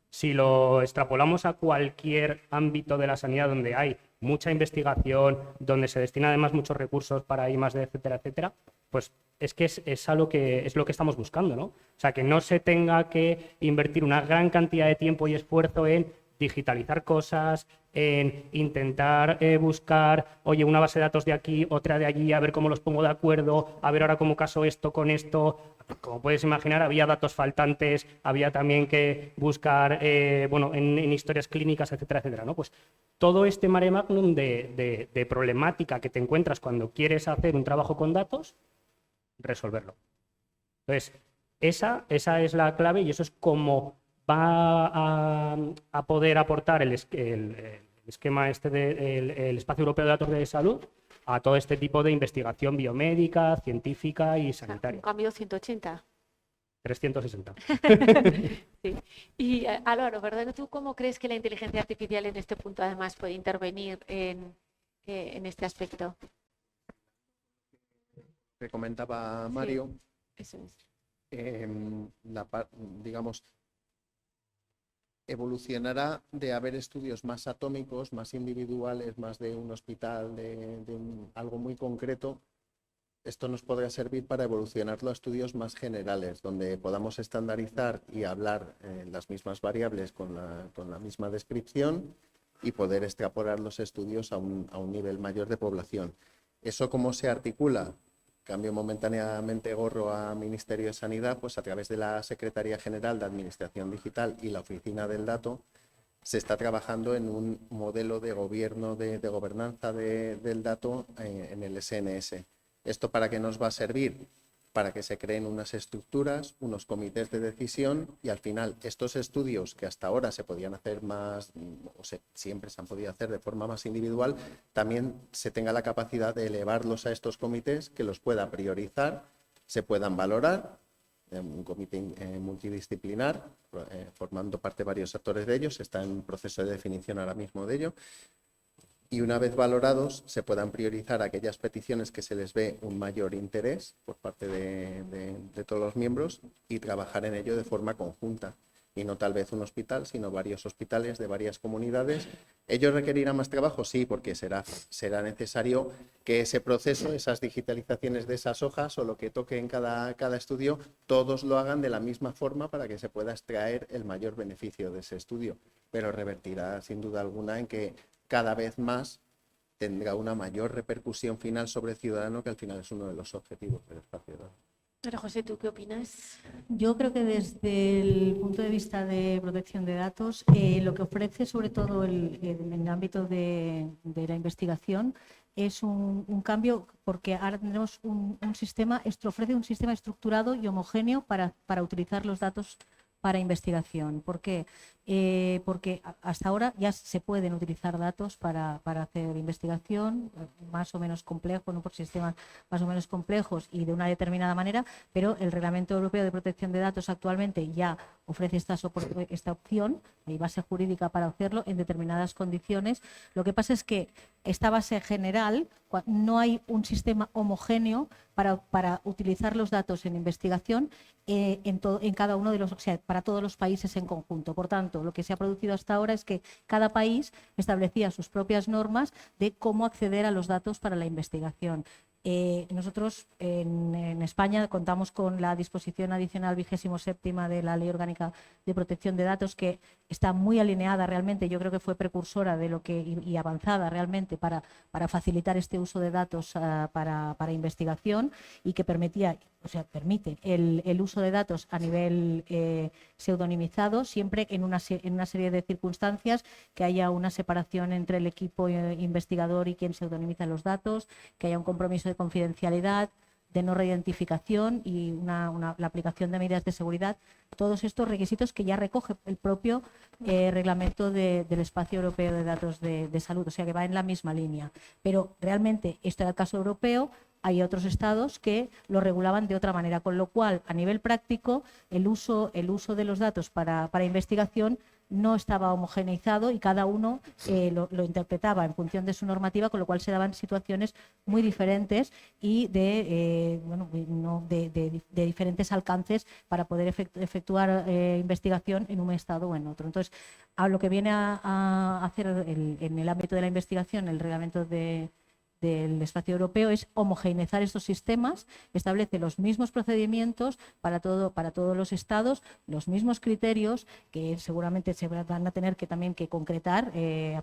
[SPEAKER 4] si lo extrapolamos a cualquier ámbito de la sanidad donde hay mucha investigación, donde se destina además muchos recursos para I+D, etcétera, etcétera, pues es que es lo que estamos buscando, ¿no? O sea, que no se tenga que invertir una gran cantidad de tiempo y esfuerzo en digitalizar cosas, en intentar buscar, oye, una base de datos de aquí, otra de allí, a ver cómo los pongo de acuerdo, a ver ahora cómo caso esto con esto. Como puedes imaginar, había datos faltantes, había también que buscar, en historias clínicas, etcétera, etcétera, ¿no? Pues todo este mare magnum de problemática que te encuentras cuando quieres hacer un trabajo con datos, resolverlo. Entonces, esa es la clave y eso es como va a poder aportar el esquema el Espacio Europeo de Datos de Salud a todo este tipo de investigación biomédica, científica y sanitaria.
[SPEAKER 1] Un cambio 180.
[SPEAKER 4] 360.
[SPEAKER 1] Sí. Y Álvaro, ¿verdad? ¿Tú cómo crees que la inteligencia artificial en este punto además puede intervenir en este aspecto?
[SPEAKER 5] Que comentaba Mario,
[SPEAKER 1] Eso es.
[SPEAKER 5] digamos, evolucionará de haber estudios más atómicos, más individuales, más de un hospital, algo muy concreto. Esto nos podrá servir para evolucionarlo a estudios más generales, donde podamos estandarizar y hablar las mismas variables con la misma descripción y poder extrapolar los estudios a un nivel mayor de población. ¿Eso cómo se articula? Cambio momentáneamente gorro a Ministerio de Sanidad, pues a través de la Secretaría General de Administración Digital y la Oficina del Dato, se está trabajando en un modelo de gobierno, de gobernanza del dato en el SNS. ¿Esto para qué nos va a servir? Para que se creen unas estructuras, unos comités de decisión y al final estos estudios que hasta ahora se podían hacer más, siempre se han podido hacer de forma más individual, también se tenga la capacidad de elevarlos a estos comités, que los pueda priorizar, se puedan valorar, un comité multidisciplinar, formando parte varios actores de ellos, está en proceso de definición ahora mismo de ello. Y una vez valorados, se puedan priorizar aquellas peticiones que se les ve un mayor interés por parte de todos los miembros y trabajar en ello de forma conjunta. Y no tal vez un hospital, sino varios hospitales de varias comunidades. ¿Ello requerirá más trabajo? Sí, porque será necesario que ese proceso, esas digitalizaciones de esas hojas o lo que toque en cada estudio, todos lo hagan de la misma forma para que se pueda extraer el mayor beneficio de ese estudio. Pero revertirá sin duda alguna en que cada vez más tendrá una mayor repercusión final sobre el ciudadano, que al final es uno de los objetivos del espacio de datos.
[SPEAKER 1] Pero José, ¿tú qué opinas?
[SPEAKER 2] Yo creo que desde el punto de vista de protección de datos, lo que ofrece sobre todo en el ámbito de la investigación es un cambio, porque ahora tenemos un sistema, esto ofrece un sistema estructurado y homogéneo para utilizar los datos para investigación. ¿Por qué? Porque hasta ahora ya se pueden utilizar datos para hacer investigación más o menos complejo, ¿no? Por sistemas más o menos complejos y de una determinada manera, pero el Reglamento Europeo de Protección de Datos actualmente ya ofrece esta opción, hay base jurídica para hacerlo en determinadas condiciones. Lo que pasa es que esta base general, no hay un sistema homogéneo para utilizar los datos en investigación en cada uno de los, o sea, para todos los países en conjunto. Por tanto, lo que se ha producido hasta ahora es que cada país establecía sus propias normas de cómo acceder a los datos para la investigación. Nosotros en España contamos con la disposición adicional 27ª de la Ley Orgánica de Protección de Datos, que está muy alineada realmente, yo creo que fue precursora de lo que y avanzada realmente para facilitar este uso de datos para investigación, y que permite el uso de datos a nivel pseudonimizado, siempre en una serie de circunstancias, que haya una separación entre el equipo investigador y quien pseudonimiza los datos, que haya un compromiso de confidencialidad, de no reidentificación y la aplicación de medidas de seguridad. Todos estos requisitos que ya recoge el propio reglamento del Espacio Europeo de Datos de Salud, o sea que va en la misma línea. Pero realmente, esto era el caso europeo, hay otros estados que lo regulaban de otra manera, con lo cual, a nivel práctico, el uso de los datos para investigación no estaba homogeneizado y cada uno lo interpretaba en función de su normativa, con lo cual se daban situaciones muy diferentes y de diferentes alcances para poder efectuar investigación en un estado o en otro. Entonces, a lo que viene a hacer en el ámbito de la investigación el reglamento del Espacio Europeo es homogeneizar estos sistemas, establece los mismos procedimientos para todos los estados, los mismos criterios que seguramente se van a tener que también que concretar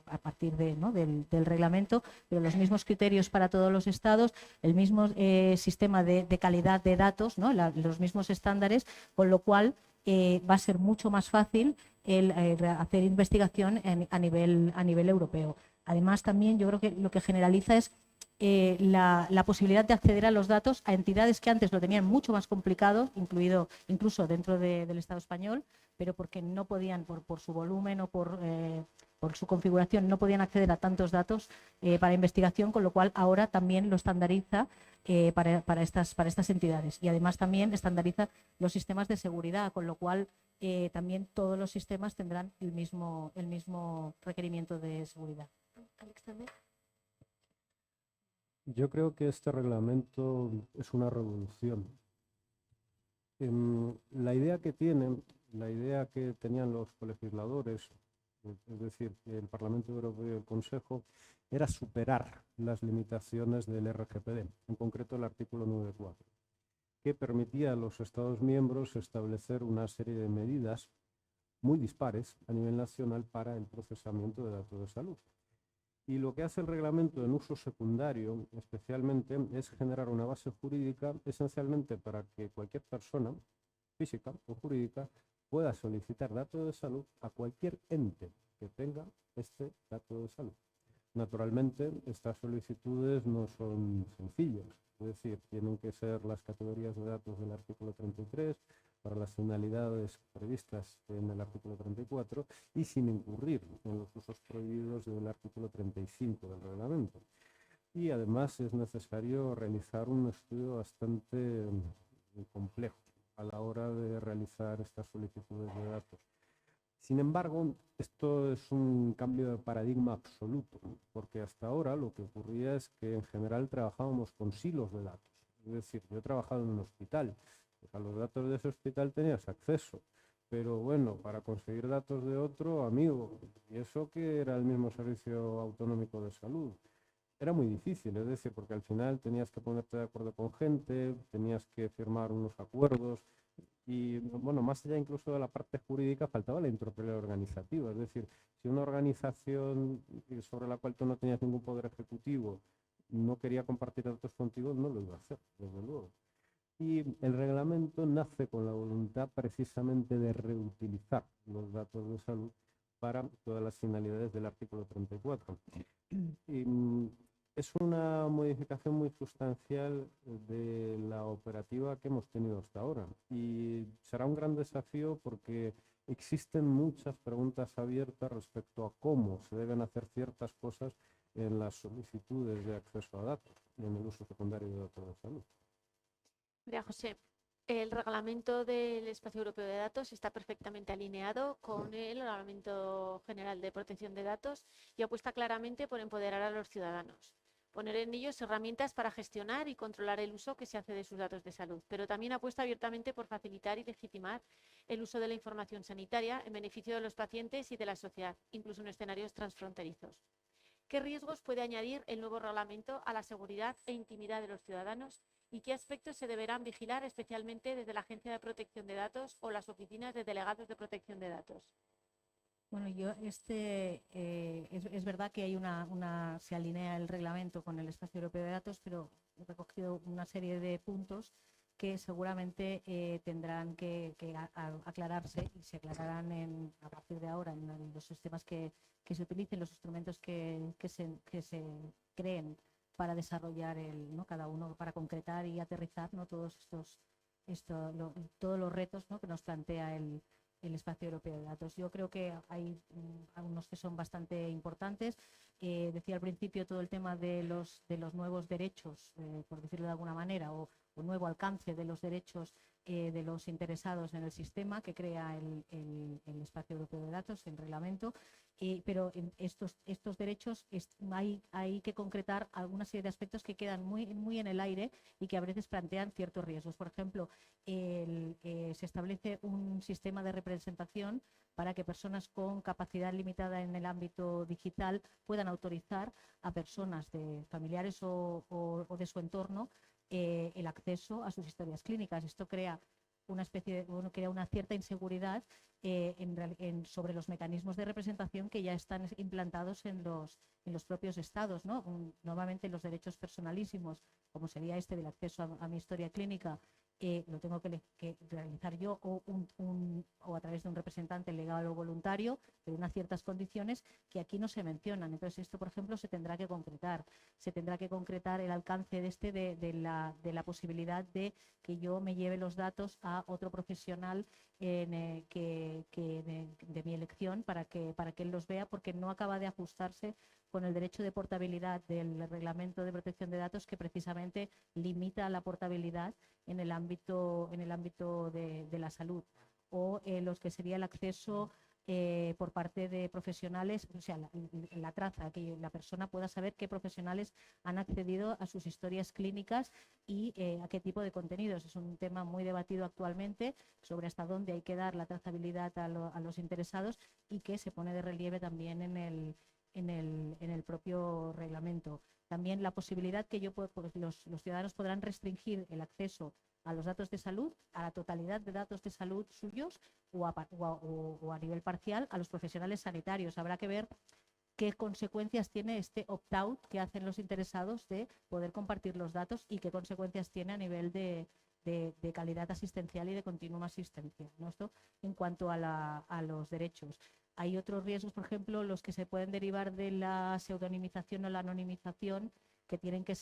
[SPEAKER 2] a partir del reglamento, pero los mismos criterios para todos los estados, el mismo sistema de calidad de datos, ¿no? Los mismos estándares, con lo cual va a ser mucho más fácil hacer investigación a nivel europeo. Además, también yo creo que lo que generaliza es la posibilidad de acceder a los datos a entidades que antes lo tenían mucho más complicado, incluido incluso dentro del Estado español, pero porque no podían, por su volumen o por su configuración, no podían acceder a tantos datos para investigación, con lo cual ahora también lo estandariza para estas entidades. Y además también estandariza los sistemas de seguridad, con lo cual también todos los sistemas tendrán el mismo requerimiento de seguridad.
[SPEAKER 1] Alexander.
[SPEAKER 3] Yo creo que este reglamento es una revolución. La idea que tiene la idea que tenían los colegisladores, es decir, el Parlamento Europeo y el Consejo, era superar las limitaciones del RGPD, en concreto el artículo 9.4, que permitía a los Estados miembros establecer una serie de medidas muy dispares a nivel nacional para el procesamiento de datos de salud. Y lo que hace el reglamento en uso secundario, especialmente, es generar una base jurídica esencialmente para que cualquier persona, física o jurídica, pueda solicitar datos de salud a cualquier ente que tenga este dato de salud. Naturalmente, estas solicitudes no son sencillas, es decir, tienen que ser las categorías de datos del artículo 33 para las finalidades previstas en el artículo 34 y sin incurrir en los usos prohibidos del artículo 35 del reglamento. Y además es necesario realizar un estudio bastante complejo a la hora de realizar estas solicitudes de datos. Sin embargo, esto es un cambio de paradigma absoluto, porque hasta ahora lo que ocurría es que en general trabajábamos con silos de datos. Es decir, yo he trabajado en un hospital, pues a los datos de ese hospital tenías acceso, pero bueno, para conseguir datos de otro, amigo, y eso que era el mismo servicio autonómico de salud, era muy difícil, es decir, porque al final tenías que ponerte de acuerdo con gente, tenías que firmar unos acuerdos, y bueno, más allá incluso de la parte jurídica, faltaba la interoperabilidad organizativa. Es decir, si una organización sobre la cual tú no tenías ningún poder ejecutivo no quería compartir datos contigo, no lo iba a hacer, desde luego. Y el reglamento nace con la voluntad precisamente de reutilizar los datos de salud para todas las finalidades del artículo 34. Y, es una modificación muy sustancial de la operativa que hemos tenido hasta ahora y será un gran desafío porque existen muchas preguntas abiertas respecto a cómo se deben hacer ciertas cosas en las solicitudes de acceso a datos y en el uso secundario de datos de salud.
[SPEAKER 1] María José, el Reglamento del Espacio Europeo de Datos está perfectamente alineado con el Reglamento General de Protección de Datos y apuesta claramente por empoderar a los ciudadanos, poner en ellos herramientas para gestionar y controlar el uso que se hace de sus datos de salud, pero también apuesta abiertamente por facilitar y legitimar el uso de la información sanitaria en beneficio de los pacientes y de la sociedad, incluso en escenarios transfronterizos. ¿Qué riesgos puede añadir el nuevo reglamento a la seguridad e intimidad de los ciudadanos y qué aspectos se deberán vigilar especialmente desde la Agencia de Protección de Datos o las oficinas de delegados de protección de datos?
[SPEAKER 2] Bueno, es verdad que hay se alinea el reglamento con el Espacio Europeo de Datos, pero he recogido una serie de puntos que seguramente tendrán que aclararse y se aclararán a partir de ahora en los sistemas que se utilicen, los instrumentos que se creen para desarrollar cada uno, para concretar y aterrizar, ¿no?, todos los retos, ¿no?, que nos plantea el Espacio Europeo de Datos. Yo creo que hay algunos que son bastante importantes. Decía al principio todo el tema de los nuevos derechos, por decirlo de alguna manera, o nuevo alcance de los derechos de los interesados en el sistema que crea el Espacio Europeo de Datos, el reglamento. Pero en estos derechos hay que concretar alguna serie de aspectos que quedan muy en el aire y que a veces plantean ciertos riesgos. Por ejemplo, se establece un sistema de representación para que personas con capacidad limitada en el ámbito digital puedan autorizar a personas de familiares o de su entorno el acceso a sus historias clínicas. Esto crea una cierta inseguridad sobre los mecanismos de representación que ya están implantados en los propios estados, ¿no? Normalmente los derechos personalísimos, como sería este del acceso a mi historia clínica, lo tengo que realizar yo o a través de un representante legal o voluntario, pero unas ciertas condiciones que aquí no se mencionan. Entonces, esto, por ejemplo, se tendrá que concretar. Se tendrá que concretar el alcance de la posibilidad de que yo me lleve los datos a otro profesional de mi elección para que él los vea, porque no acaba de ajustarse con el derecho de portabilidad del Reglamento de Protección de Datos, que precisamente limita la portabilidad en el ámbito de la salud, o los que sería el acceso por parte de profesionales, o sea, la traza, que la persona pueda saber qué profesionales han accedido a sus historias clínicas y a qué tipo de contenidos. Es un tema muy debatido actualmente sobre hasta dónde hay que dar la trazabilidad a los interesados y que se pone de relieve también en el propio reglamento. También la posibilidad que los ciudadanos podrán restringir el acceso a los datos de salud, a la totalidad de datos de salud suyos o a nivel parcial a los profesionales sanitarios. Habrá que ver qué consecuencias tiene este opt-out que hacen los interesados de poder compartir los datos y qué consecuencias tiene a nivel de calidad asistencial y de continuum asistencia, ¿no? Esto en cuanto a los derechos. Hay otros riesgos, por ejemplo, los que se pueden derivar de la pseudonimización o la anonimización, que tendrán que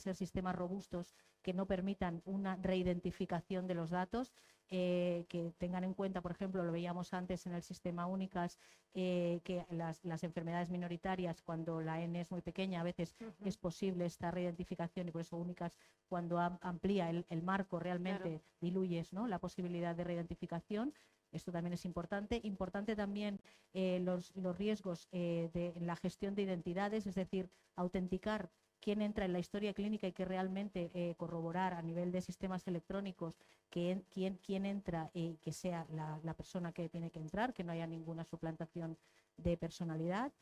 [SPEAKER 2] ser sistemas robustos que no permitan una reidentificación de los datos, que tengan en cuenta, por ejemplo, lo veíamos antes en el sistema Únicas, que las enfermedades minoritarias, cuando la N es muy pequeña, a veces es posible esta reidentificación, y por eso Únicas, cuando amplía el marco, realmente diluyes, ¿no?, la posibilidad de reidentificación. Esto también es importante. Importante también los riesgos en la gestión de identidades, es decir, autenticar quién entra en la historia clínica y que realmente corroborar a nivel de sistemas electrónicos quién entra y que sea la persona que tiene que entrar, que no haya ninguna suplantación de personalidad.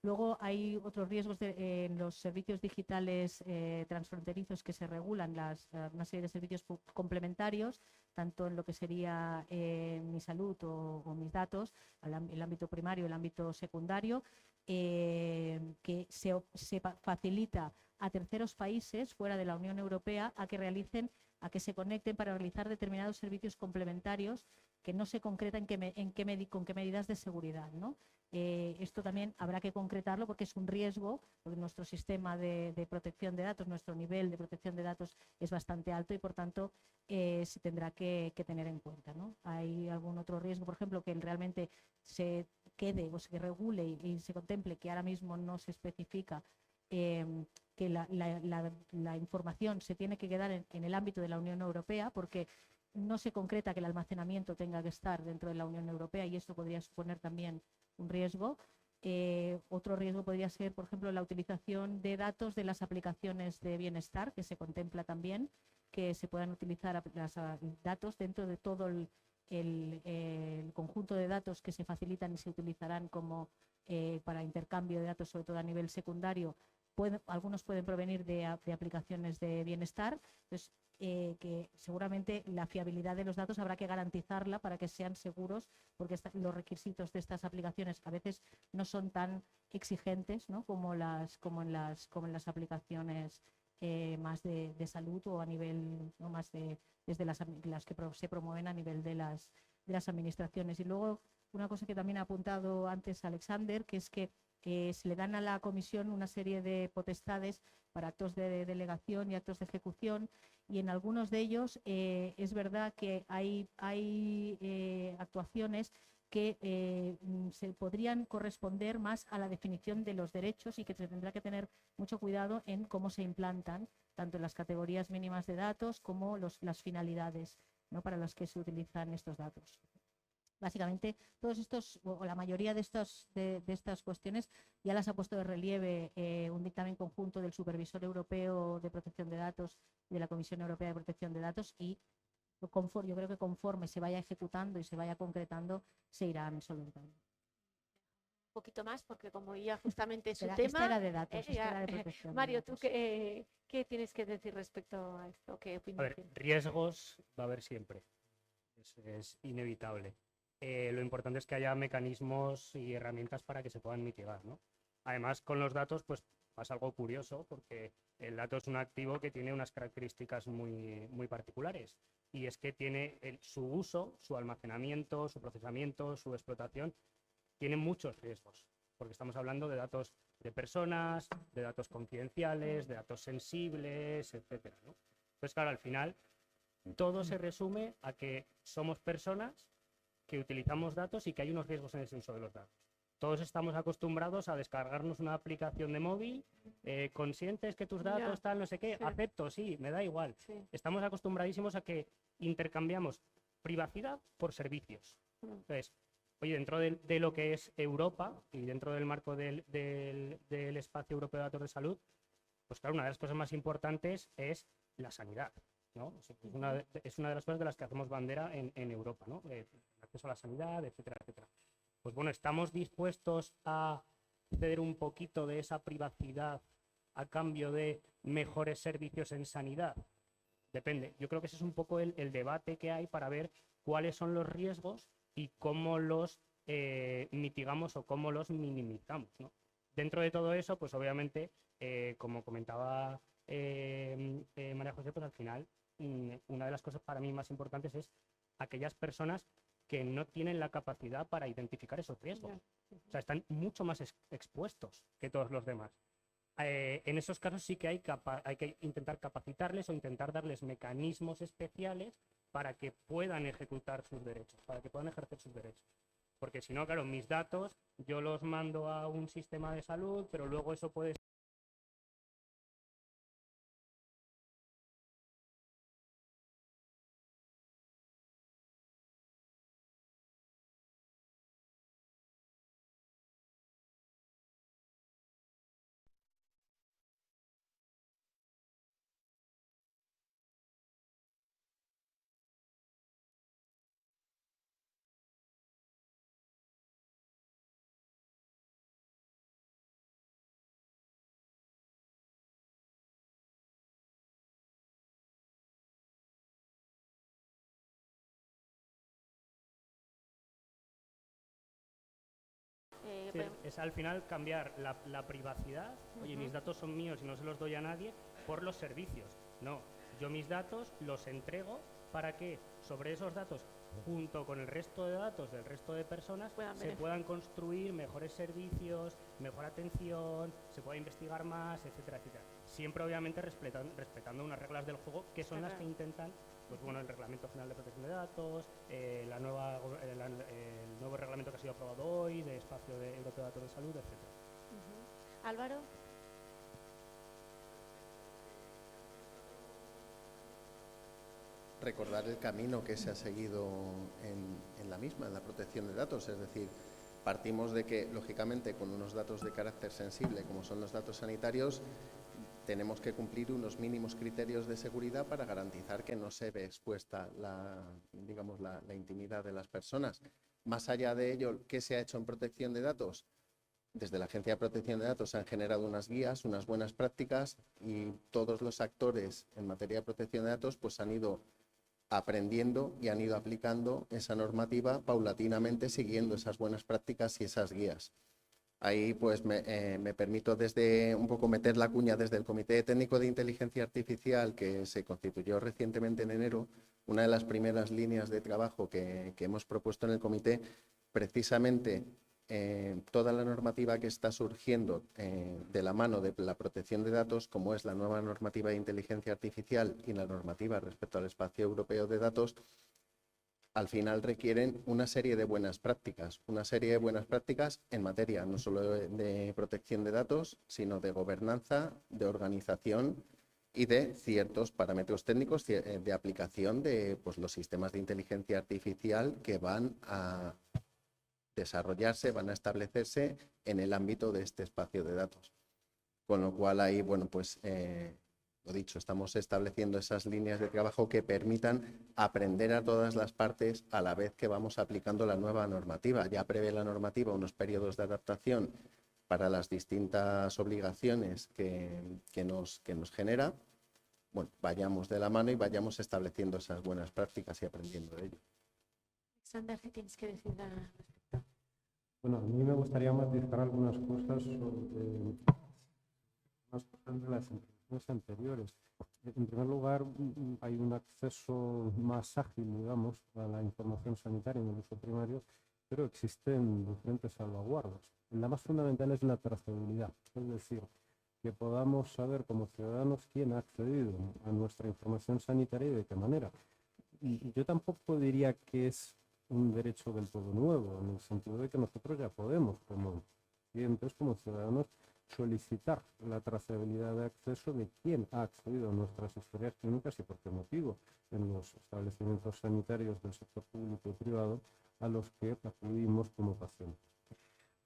[SPEAKER 2] Luego hay otros riesgos en los servicios digitales transfronterizos que se regulan, una serie de servicios complementarios, tanto en lo que sería mi salud o mis datos, el ámbito primario y el ámbito secundario, que se facilita a terceros países fuera de la Unión Europea a que se conecten para realizar determinados servicios complementarios que no se concretan con qué medidas de seguridad, ¿no? Esto también habrá que concretarlo porque es un riesgo, porque nuestro sistema de protección de datos, nuestro nivel de protección de datos es bastante alto y, por tanto, se tendrá que tener en cuenta, ¿no? Hay algún otro riesgo, por ejemplo, que realmente se quede o se regule y se contemple, que ahora mismo no se especifica, que la información se tiene que quedar en el ámbito de la Unión Europea, porque no se concreta que el almacenamiento tenga que estar dentro de la Unión Europea, y esto podría suponer también un riesgo. Otro riesgo podría ser, por ejemplo, la utilización de datos de las aplicaciones de bienestar, que se contempla también, que se puedan utilizar datos dentro de todo el conjunto de datos que se facilitan y se utilizarán como para intercambio de datos, sobre todo a nivel secundario. Algunos pueden provenir de aplicaciones de bienestar. Entonces, que seguramente la fiabilidad de los datos habrá que garantizarla para que sean seguros, porque los requisitos de estas aplicaciones a veces no son tan exigentes, ¿no?, como en las aplicaciones más de salud o a nivel, ¿no?, más desde las que se promueven a nivel de las administraciones. Y luego, una cosa que también ha apuntado antes Alexander, que es que se le dan a la Comisión una serie de potestades para actos de delegación y actos de ejecución, y en algunos de ellos es verdad que hay actuaciones que se podrían corresponder más a la definición de los derechos y que se tendrá que tener mucho cuidado en cómo se implantan, tanto en las categorías mínimas de datos como las finalidades, ¿no?, para las que se utilizan estos datos. Básicamente, todos estos, o la mayoría de estas cuestiones ya las ha puesto de relieve un dictamen conjunto del Supervisor Europeo de Protección de Datos y de la Comisión Europea de Protección de Datos, y yo creo que conforme se vaya ejecutando y se vaya concretando, se irán solventando.
[SPEAKER 1] Un poquito más, porque como ya justamente es su
[SPEAKER 2] Esta
[SPEAKER 1] tema...
[SPEAKER 2] era de datos, esta era de protección.
[SPEAKER 1] Mario,
[SPEAKER 2] de datos.
[SPEAKER 1] ¿tú qué tienes que decir respecto a esto? ¿Qué
[SPEAKER 4] A
[SPEAKER 1] opinión
[SPEAKER 4] ver,
[SPEAKER 1] tienes?
[SPEAKER 4] riesgos va a haber siempre. Es inevitable. Lo importante es que haya mecanismos y herramientas para que se puedan mitigar, ¿no? Además, con los datos, pues pasa algo curioso, porque el dato es un activo que tiene unas características muy, muy particulares, y es que tiene su uso, su almacenamiento, su procesamiento, su explotación, tiene muchos riesgos, porque estamos hablando de datos de personas, de datos confidenciales, de datos sensibles, etcétera, ¿no? Entonces, claro, al final todo se resume a que somos personas que utilizamos datos y que hay unos riesgos en ese uso de los datos. Todos estamos acostumbrados a descargarnos una aplicación de móvil, conscientes que tus datos,
[SPEAKER 1] Ya,
[SPEAKER 4] tal, no sé qué,
[SPEAKER 1] sí.
[SPEAKER 4] acepto, sí, me da igual.
[SPEAKER 1] Sí.
[SPEAKER 4] Estamos acostumbradísimos a que intercambiamos privacidad por servicios. Entonces, oye, dentro de lo que es Europa y dentro del marco del espacio europeo de datos de salud, pues claro, una de las cosas más importantes es la sanidad, ¿no? Es una de las cosas de las que hacemos bandera en Europa, ¿no? El acceso a la sanidad, etcétera, etcétera. Pues bueno, ¿estamos dispuestos a ceder un poquito de esa privacidad a cambio de mejores servicios en sanidad? Depende. Yo creo que ese es un poco el debate que hay para ver cuáles son los riesgos y cómo los mitigamos o cómo los minimizamos, ¿no? Dentro de todo eso, pues obviamente, como comentaba María José, pues al final una de las cosas para mí más importantes es aquellas personas que no tienen la capacidad para identificar esos riesgos. O sea, están mucho más expuestos que todos los demás. En esos casos sí que hay que intentar capacitarles o intentar darles mecanismos especiales para que puedan ejecutar sus derechos, para que puedan ejercer sus derechos. Porque si no, claro, mis datos yo los mando a un sistema de salud, pero luego eso puede
[SPEAKER 1] Eh,
[SPEAKER 4] Sí, es al final cambiar la privacidad. Oye, mis datos son míos y no se los doy a nadie por los servicios. No, yo mis datos los entrego para que sobre esos datos, junto con el resto de datos del resto de personas, se puedan construir mejores servicios, mejor atención, se pueda investigar más, etcétera, etcétera. Siempre, obviamente, respetando unas reglas del juego que son las que intentan, pues bueno, el Reglamento General de Protección de Datos, el nuevo reglamento que ha sido aprobado hoy, de Espacio Europeo de Datos de Salud, etcétera.
[SPEAKER 1] Álvaro.
[SPEAKER 5] Recordar el camino que se ha seguido en la misma, en la protección de datos, es decir, partimos de que, lógicamente, con unos datos de carácter sensible, como son los datos sanitarios, tenemos que cumplir unos mínimos criterios de seguridad para garantizar que no se ve expuesta la intimidad de las personas. Más allá de ello, ¿qué se ha hecho en protección de datos? Desde la Agencia de Protección de Datos se han generado unas guías, unas buenas prácticas, y todos los actores en materia de protección de datos pues han ido aprendiendo y han ido aplicando esa normativa paulatinamente, siguiendo esas buenas prácticas y esas guías. Ahí pues me permito desde un poco meter la cuña desde el Comité Técnico de Inteligencia Artificial, que se constituyó recientemente en enero. Una de las primeras líneas de trabajo que hemos propuesto en el comité, precisamente toda la normativa que está surgiendo de la mano de la protección de datos, como es la nueva normativa de inteligencia artificial y la normativa respecto al espacio europeo de datos, al final requieren una serie de buenas prácticas en materia no solo de protección de datos, sino de gobernanza, de organización y de ciertos parámetros técnicos de aplicación de pues, los sistemas de inteligencia artificial que van a desarrollarse, van a establecerse en el ámbito de este espacio de datos. Con lo cual ahí, bueno, pues lo dicho, estamos estableciendo esas líneas de trabajo que permitan aprender a todas las partes a la vez que vamos aplicando la nueva normativa. Ya prevé la normativa unos periodos de adaptación para las distintas obligaciones que nos genera. Bueno, vayamos de la mano y vayamos estableciendo esas buenas prácticas y aprendiendo de ello.
[SPEAKER 1] Alexander, ¿qué tienes que decir al respecto?
[SPEAKER 3] Bueno, a mí me gustaría matizar algunas cosas sobre unas cosas de las intervenciones anteriores. En primer lugar, hay un acceso más ágil, digamos, a la información sanitaria en el uso primario, pero existen diferentes salvaguardas. La más fundamental es la trazabilidad, es decir, que podamos saber como ciudadanos quién ha accedido a nuestra información sanitaria y de qué manera. Yo tampoco diría que es un derecho del todo nuevo, en el sentido de que nosotros ya podemos, como clientes, como ciudadanos, solicitar la trazabilidad de acceso de quién ha accedido a nuestras historias clínicas y por qué motivo en los establecimientos sanitarios del sector público y privado, a los que acudimos como pacientes.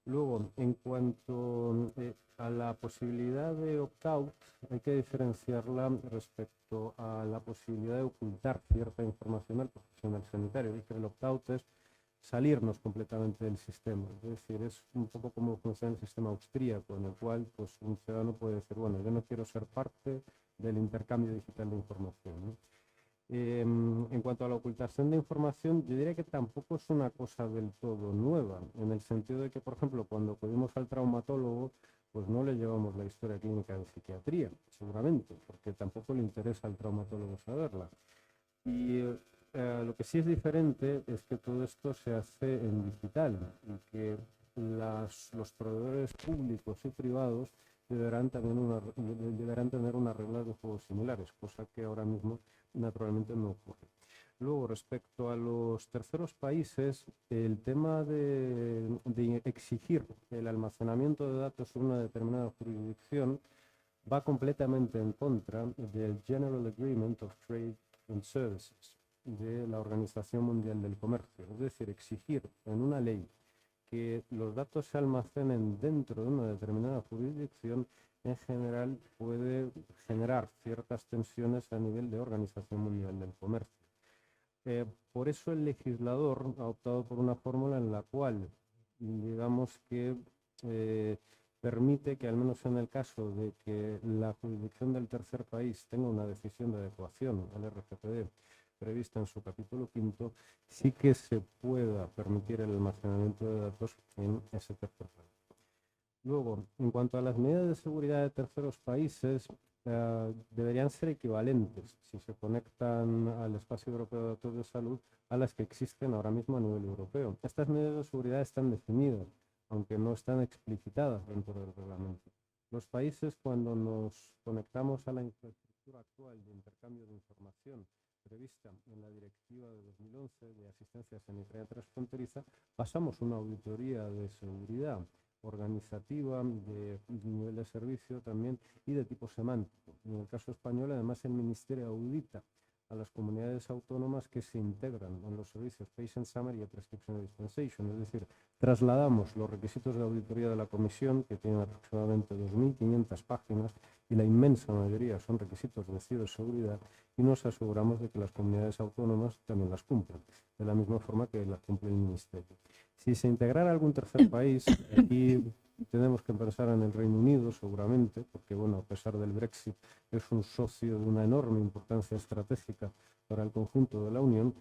[SPEAKER 3] Luego, en cuanto a la posibilidad de opt-out, hay que diferenciarla respecto a la posibilidad de ocultar cierta información al profesional sanitario. Es decir, el opt-out es salirnos completamente del sistema. Es decir, es un poco como funciona el sistema austríaco, en el cual pues, un ciudadano puede decir, bueno, yo no quiero ser parte del intercambio digital de información, ¿no? En cuanto a la ocultación de información, yo diría que tampoco es una cosa del todo nueva, en el sentido de que, por ejemplo, cuando acudimos al traumatólogo, pues no le llevamos la historia clínica de psiquiatría, seguramente, porque tampoco le interesa al traumatólogo saberla. Y lo que sí es diferente es que todo esto se hace en digital y que los proveedores públicos y privados deberán tener unas reglas de juego similares, cosa que ahora mismo naturalmente no ocurre. Luego, respecto a los terceros países, el tema de exigir el almacenamiento de datos en una determinada jurisdicción va completamente en contra del General Agreement of Trade and Services de la Organización Mundial del Comercio. Es decir, exigir en una ley que los datos se almacenen dentro de una determinada jurisdicción en general puede generar ciertas tensiones a nivel de Organización Mundial del Comercio. Por eso el legislador ha optado por una fórmula en la cual, digamos que permite que, al menos en el caso de que la jurisdicción del tercer país tenga una decisión de adecuación al RGPD prevista en su capítulo 5, sí que se pueda permitir el almacenamiento de datos en ese tercer país. Luego, en cuanto a las medidas de seguridad de terceros países, deberían ser equivalentes si se conectan al espacio europeo de datos de salud a las que existen ahora mismo a nivel europeo. Estas medidas de seguridad están definidas, aunque no están explicitadas dentro del reglamento. Los países, cuando nos conectamos a la infraestructura actual de intercambio de información prevista en la Directiva de 2011 de Asistencia Sanitaria Transfronteriza, pasamos una auditoría de seguridad organizativa, de nivel de servicio también y de tipo semántico. En el caso español, además, el Ministerio audita a las comunidades autónomas que se integran en los servicios Patient Summary y Prescription Dispensation, es decir, trasladamos los requisitos de auditoría de la Comisión, que tienen aproximadamente 2.500 páginas, y la inmensa mayoría son requisitos de ciberseguridad, y nos aseguramos de que las comunidades autónomas también las cumplan, de la misma forma que las cumple el Ministerio. Si se integrara algún tercer país, aquí tenemos que pensar en el Reino Unido seguramente, porque bueno, a pesar del Brexit es un socio de una enorme importancia estratégica para el conjunto de la Unión.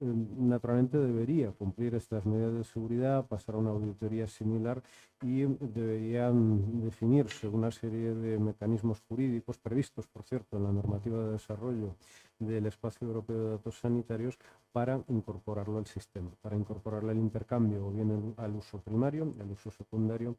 [SPEAKER 3] Naturalmente debería cumplir estas medidas de seguridad, pasar a una auditoría similar y deberían definirse una serie de mecanismos jurídicos previstos, por cierto, en la normativa de desarrollo del Espacio Europeo de Datos Sanitarios para incorporarlo al sistema, para incorporarlo al intercambio o bien al uso primario, al uso secundario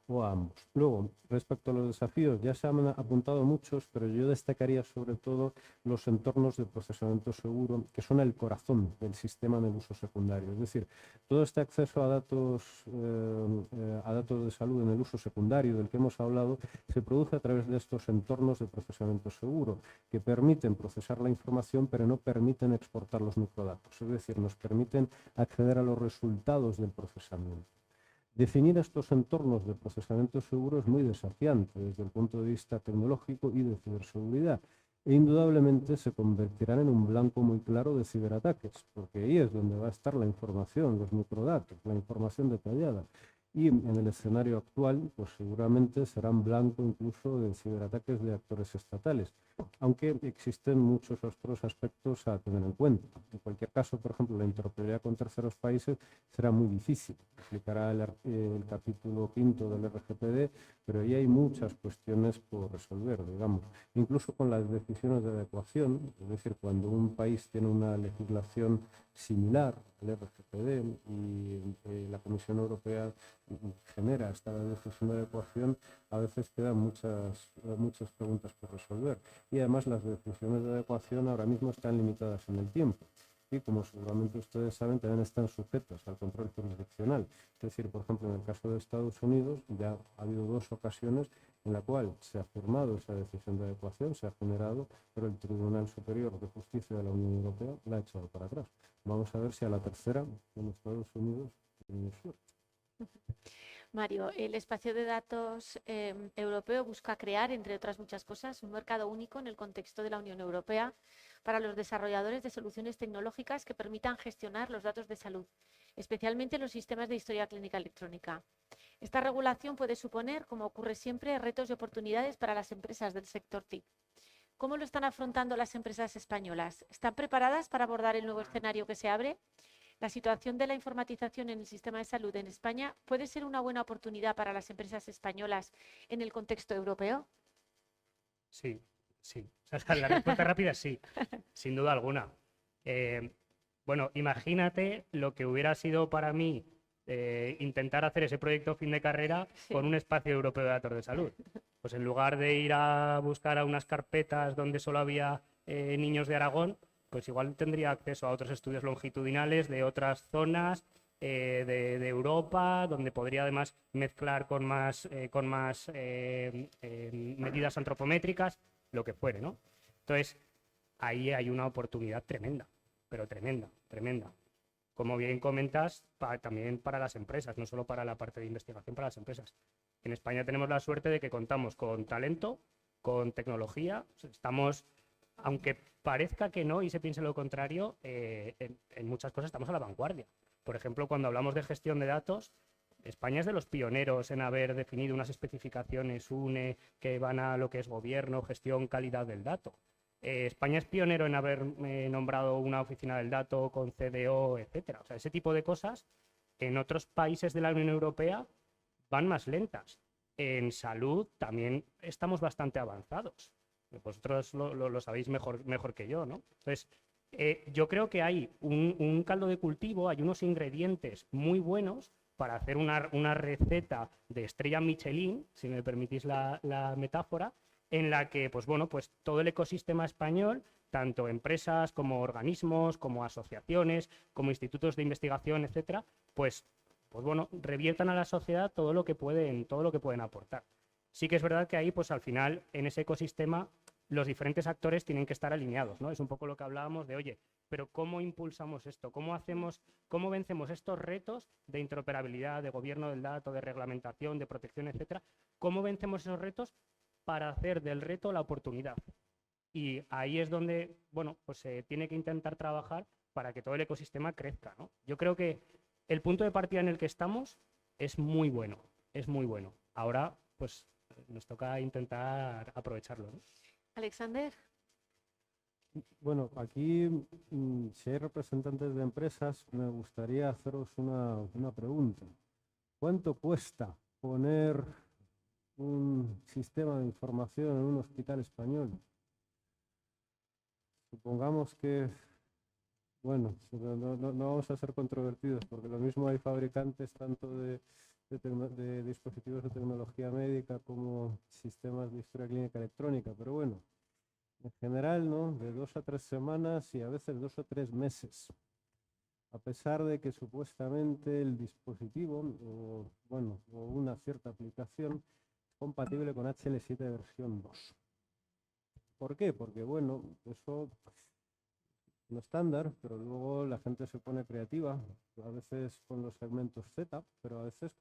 [SPEAKER 3] o a ambos. Luego, respecto a los desafíos, ya se han apuntado muchos, pero yo destacaría sobre todo los entornos de procesamiento seguro, que son el corazón del sistema en el uso secundario. Es decir, todo este acceso a datos de salud en el uso secundario del que hemos hablado se produce a través de estos entornos de procesamiento seguro, que permiten procesar la información, pero no permiten exportar los microdatos. Es decir, nos permiten acceder a los resultados del procesamiento. Definir estos entornos de procesamiento seguro es muy desafiante desde el punto de vista tecnológico y de ciberseguridad, e indudablemente se convertirán en un blanco muy claro de ciberataques, porque ahí es donde va a estar la información, los microdatos, la información detallada. Y en el escenario actual, pues seguramente serán blanco incluso de ciberataques de actores estatales, aunque existen muchos otros aspectos a tener en cuenta. En cualquier caso, por ejemplo, la interoperabilidad con terceros países será muy difícil. Explicará el capítulo 5 del RGPD, pero ahí hay muchas cuestiones por resolver, digamos. Incluso con las decisiones de adecuación, es decir, cuando un país tiene una legislación similar al RGPD y la Comisión Europea genera esta decisión de adecuación, a veces quedan muchas preguntas por resolver. Y además las decisiones de adecuación ahora mismo están limitadas en el tiempo. Y como seguramente ustedes saben, también están sujetas al control jurisdiccional. Es decir, por ejemplo, en el caso de Estados Unidos ya ha habido 2 ocasiones en la cual se ha firmado esa decisión de adecuación, se ha generado, pero el Tribunal Superior de Justicia de la Unión Europea la ha echado para atrás. Vamos a ver si a la tercera en Estados Unidos tenemos suerte.
[SPEAKER 1] Mario, el espacio de datos europeo busca crear, entre otras muchas cosas, un mercado único en el contexto de la Unión Europea para los desarrolladores de soluciones tecnológicas que permitan gestionar los datos de salud, especialmente los sistemas de historia clínica electrónica. Esta regulación puede suponer, como ocurre siempre, retos y oportunidades para las empresas del sector TIC. ¿Cómo lo están afrontando las empresas españolas? ¿Están preparadas para abordar el nuevo escenario que se abre? ¿La situación de la informatización en el sistema de salud en España puede ser una buena oportunidad para las empresas españolas en el contexto europeo?
[SPEAKER 4] Sí, sí. O sea, la respuesta rápida es sí, sin duda alguna. Bueno, imagínate lo que hubiera sido para mí intentar hacer ese proyecto fin de carrera con un espacio europeo de datos de salud. Pues en lugar de ir a buscar a unas carpetas donde solo había niños de Aragón, pues igual tendría acceso a otros estudios longitudinales de otras zonas de Europa, donde podría además mezclar con más medidas antropométricas, lo que fuere, ¿no? Entonces, ahí hay una oportunidad tremenda, pero tremenda, tremenda. Como bien comentas, también para las empresas, no solo para la parte de investigación, para las empresas. En España tenemos la suerte de que contamos con talento, con tecnología, estamos, aunque parezca que no y se piense lo contrario, en muchas cosas estamos a la vanguardia. Por ejemplo, cuando hablamos de gestión de datos, España es de los pioneros en haber definido unas especificaciones UNE que van a lo que es gobierno, gestión, calidad del dato. España es pionero en haber nombrado una oficina del dato con CDO, etcétera. O sea, ese tipo de cosas en otros países de la Unión Europea van más lentas. En salud también estamos bastante avanzados. Vosotros lo sabéis mejor que yo, ¿no? Entonces, yo creo que hay un caldo de cultivo, hay unos ingredientes muy buenos para hacer una receta de estrella Michelin, si me permitís la metáfora, en la que, pues bueno, pues todo el ecosistema español, tanto empresas como organismos, como asociaciones, como institutos de investigación, etcétera, pues bueno, reviertan a la sociedad todo lo que pueden aportar. Sí que es verdad que ahí, pues al final, en ese ecosistema, los diferentes actores tienen que estar alineados, ¿no? Es un poco lo que hablábamos de, oye, pero ¿cómo impulsamos esto? ¿Cómo vencemos estos retos de interoperabilidad, de gobierno del dato, de reglamentación, de protección, etcétera? ¿Cómo vencemos esos retos para hacer del reto la oportunidad? Y ahí es donde, bueno, pues se tiene que intentar trabajar para que todo el ecosistema crezca, ¿no? Yo creo que el punto de partida en el que estamos es muy bueno, es muy bueno. Ahora, pues nos toca intentar aprovecharlo, ¿no?
[SPEAKER 1] Alexander.
[SPEAKER 3] Bueno, aquí, si hay representantes de empresas, me gustaría haceros una pregunta. ¿Cuánto cuesta poner un sistema de información en un hospital español? Supongamos que, bueno, no vamos a ser controvertidos, porque lo mismo hay fabricantes tanto de dispositivos de tecnología médica como sistemas de historia clínica electrónica, pero bueno, en general, ¿no? De 2 a 3 semanas y a veces 2 o 3 meses. A pesar de que supuestamente el dispositivo o una cierta aplicación es compatible con HL7 versión 2. ¿Por qué? Porque, bueno, eso no es estándar, pero luego la gente se pone creativa, a veces con los segmentos Z, pero a veces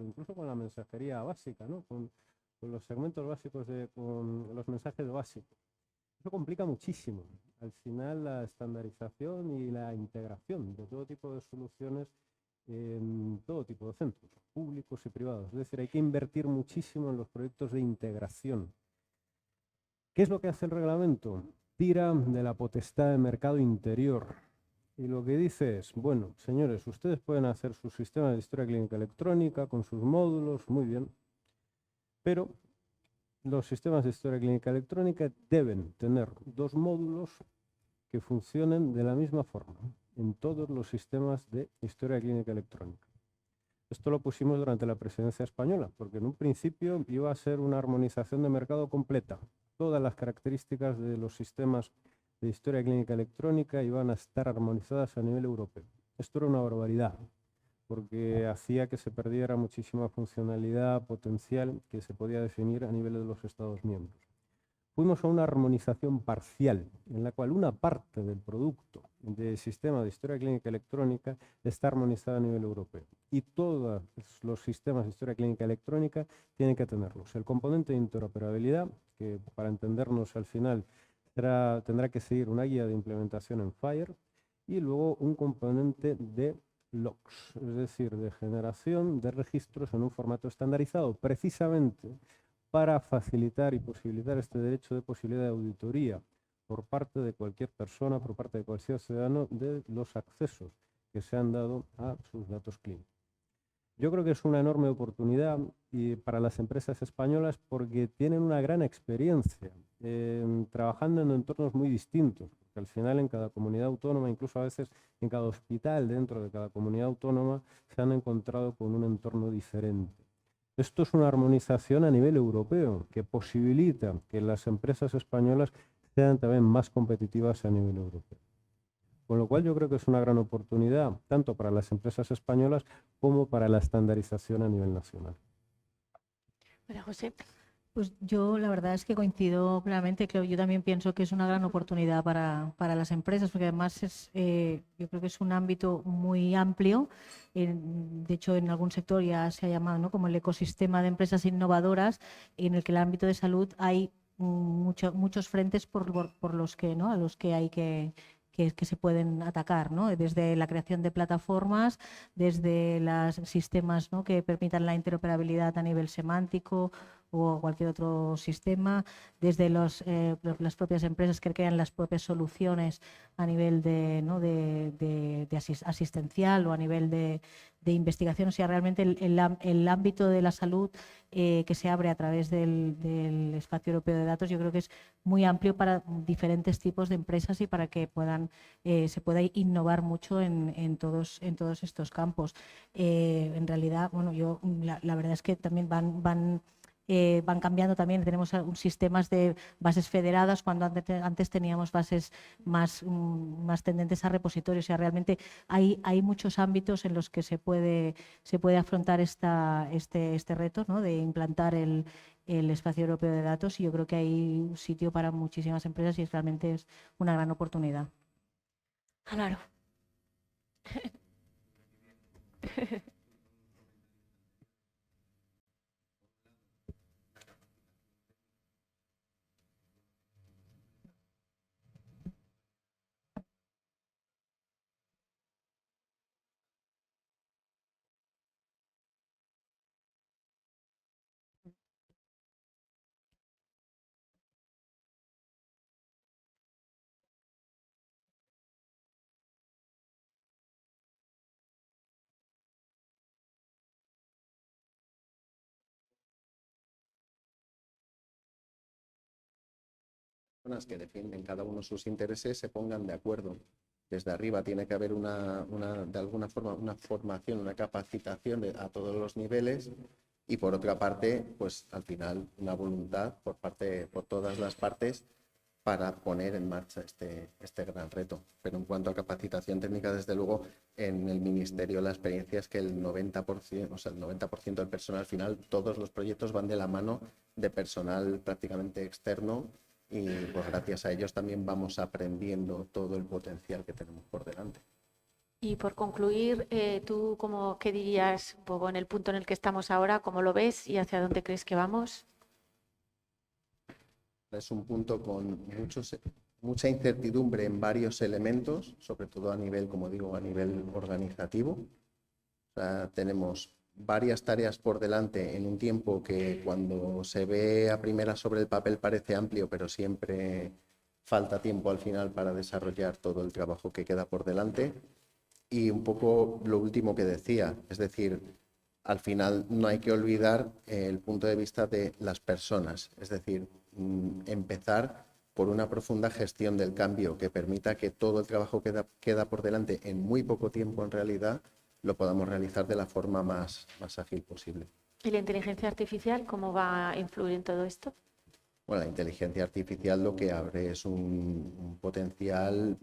[SPEAKER 3] incluso con la mensajería básica, ¿no? Con los segmentos básicos, con los mensajes básicos. Eso complica muchísimo, al final, la estandarización y la integración de todo tipo de soluciones en todo tipo de centros, públicos y privados. Es decir, hay que invertir muchísimo en los proyectos de integración. ¿Qué es lo que hace el reglamento? Tira de la potestad de mercado interior. Y lo que dice es, bueno, señores, ustedes pueden hacer su sistema de historia clínica electrónica con sus módulos, muy bien, pero los sistemas de historia clínica electrónica deben tener 2 módulos que funcionen de la misma forma en todos los sistemas de historia clínica electrónica. Esto lo pusimos durante la presidencia española, porque en un principio iba a ser una armonización de mercado completa. Todas las características de los sistemas de historia clínica electrónica iban a estar armonizadas a nivel europeo. Esto era una barbaridad, porque hacía que se perdiera muchísima funcionalidad potencial que se podía definir a nivel de los Estados miembros. Fuimos a una armonización parcial, en la cual una parte del producto del sistema de historia clínica electrónica está armonizada a nivel europeo. Y todos los sistemas de historia clínica electrónica tienen que tenerlos. El componente de interoperabilidad, que para entendernos al final tendrá que seguir una guía de implementación en FHIR, y luego un componente de logs, es decir, de generación de registros en un formato estandarizado, precisamente para facilitar y posibilitar este derecho de posibilidad de auditoría por parte de cualquier persona, por parte de cualquier ciudadano, de los accesos que se han dado a sus datos clínicos. Yo creo que es una enorme oportunidad para las empresas españolas porque tienen una gran experiencia trabajando en entornos muy distintos, porque al final en cada comunidad autónoma, incluso a veces en cada hospital dentro de cada comunidad autónoma, se han encontrado con un entorno diferente. Esto es una armonización a nivel europeo que posibilita que las empresas españolas sean también más competitivas a nivel europeo. Con lo cual yo creo que es una gran oportunidad tanto para las empresas españolas como para la estandarización a nivel nacional.
[SPEAKER 1] María José.
[SPEAKER 2] Pues yo la verdad es que coincido plenamente, creo, yo también pienso que es una gran oportunidad para las empresas, porque además yo creo que es un ámbito muy amplio. De hecho, en algún sector ya se ha llamado, ¿no?, como el ecosistema de empresas innovadoras, en el que el ámbito de salud hay muchos frentes por los que, ¿no?, a los que hay que se pueden atacar, ¿no? Desde la creación de plataformas, desde los sistemas, ¿no?, que permitan la interoperabilidad a nivel semántico o cualquier otro sistema, desde las propias empresas que crean las propias soluciones a nivel de asistencial o a nivel de investigación. O sea, realmente el ámbito de la salud que se abre a través del Espacio Europeo de Datos, yo creo que es muy amplio para diferentes tipos de empresas y para que se pueda innovar mucho en todos estos campos. En realidad, bueno, la verdad es que también van cambiando también. Tenemos sistemas de bases federadas cuando antes teníamos bases más tendentes a repositorios. O sea, realmente hay muchos ámbitos en los que se puede afrontar este reto, ¿no?, de implantar el Espacio Europeo de Datos, y yo creo que hay un sitio para muchísimas empresas y realmente es una gran oportunidad.
[SPEAKER 1] Claro.
[SPEAKER 5] Que defienden cada uno sus intereses se pongan de acuerdo. Desde arriba tiene que haber de alguna forma una formación, una capacitación a todos los niveles, y por otra parte, pues al final una voluntad por todas las partes para poner en marcha este gran reto. Pero en cuanto a capacitación técnica, desde luego, en el Ministerio la experiencia es que el 90%, o sea, el 90% del personal, al final, todos los proyectos van de la mano de personal prácticamente externo, y pues gracias a ellos también vamos aprendiendo todo el potencial que tenemos por delante.
[SPEAKER 1] Y por concluir, ¿tú qué dirías un poco en el punto en el que estamos ahora? ¿Cómo lo ves y hacia dónde crees que vamos?
[SPEAKER 5] Es un punto con mucha incertidumbre en varios elementos, sobre todo a nivel, como digo, a nivel organizativo. O sea, tenemos varias tareas por delante en un tiempo que cuando se ve a primera sobre el papel parece amplio, pero siempre falta tiempo al final para desarrollar todo el trabajo que queda por delante. Y un poco lo último que decía, es decir, al final no hay que olvidar el punto de vista de las personas, es decir, empezar por una profunda gestión del cambio que permita que todo el trabajo que queda por delante en muy poco tiempo en realidad lo podamos realizar de la forma más ágil posible.
[SPEAKER 1] ¿Y la inteligencia artificial cómo va a influir en todo esto?
[SPEAKER 5] Bueno, la inteligencia artificial lo que abre es un potencial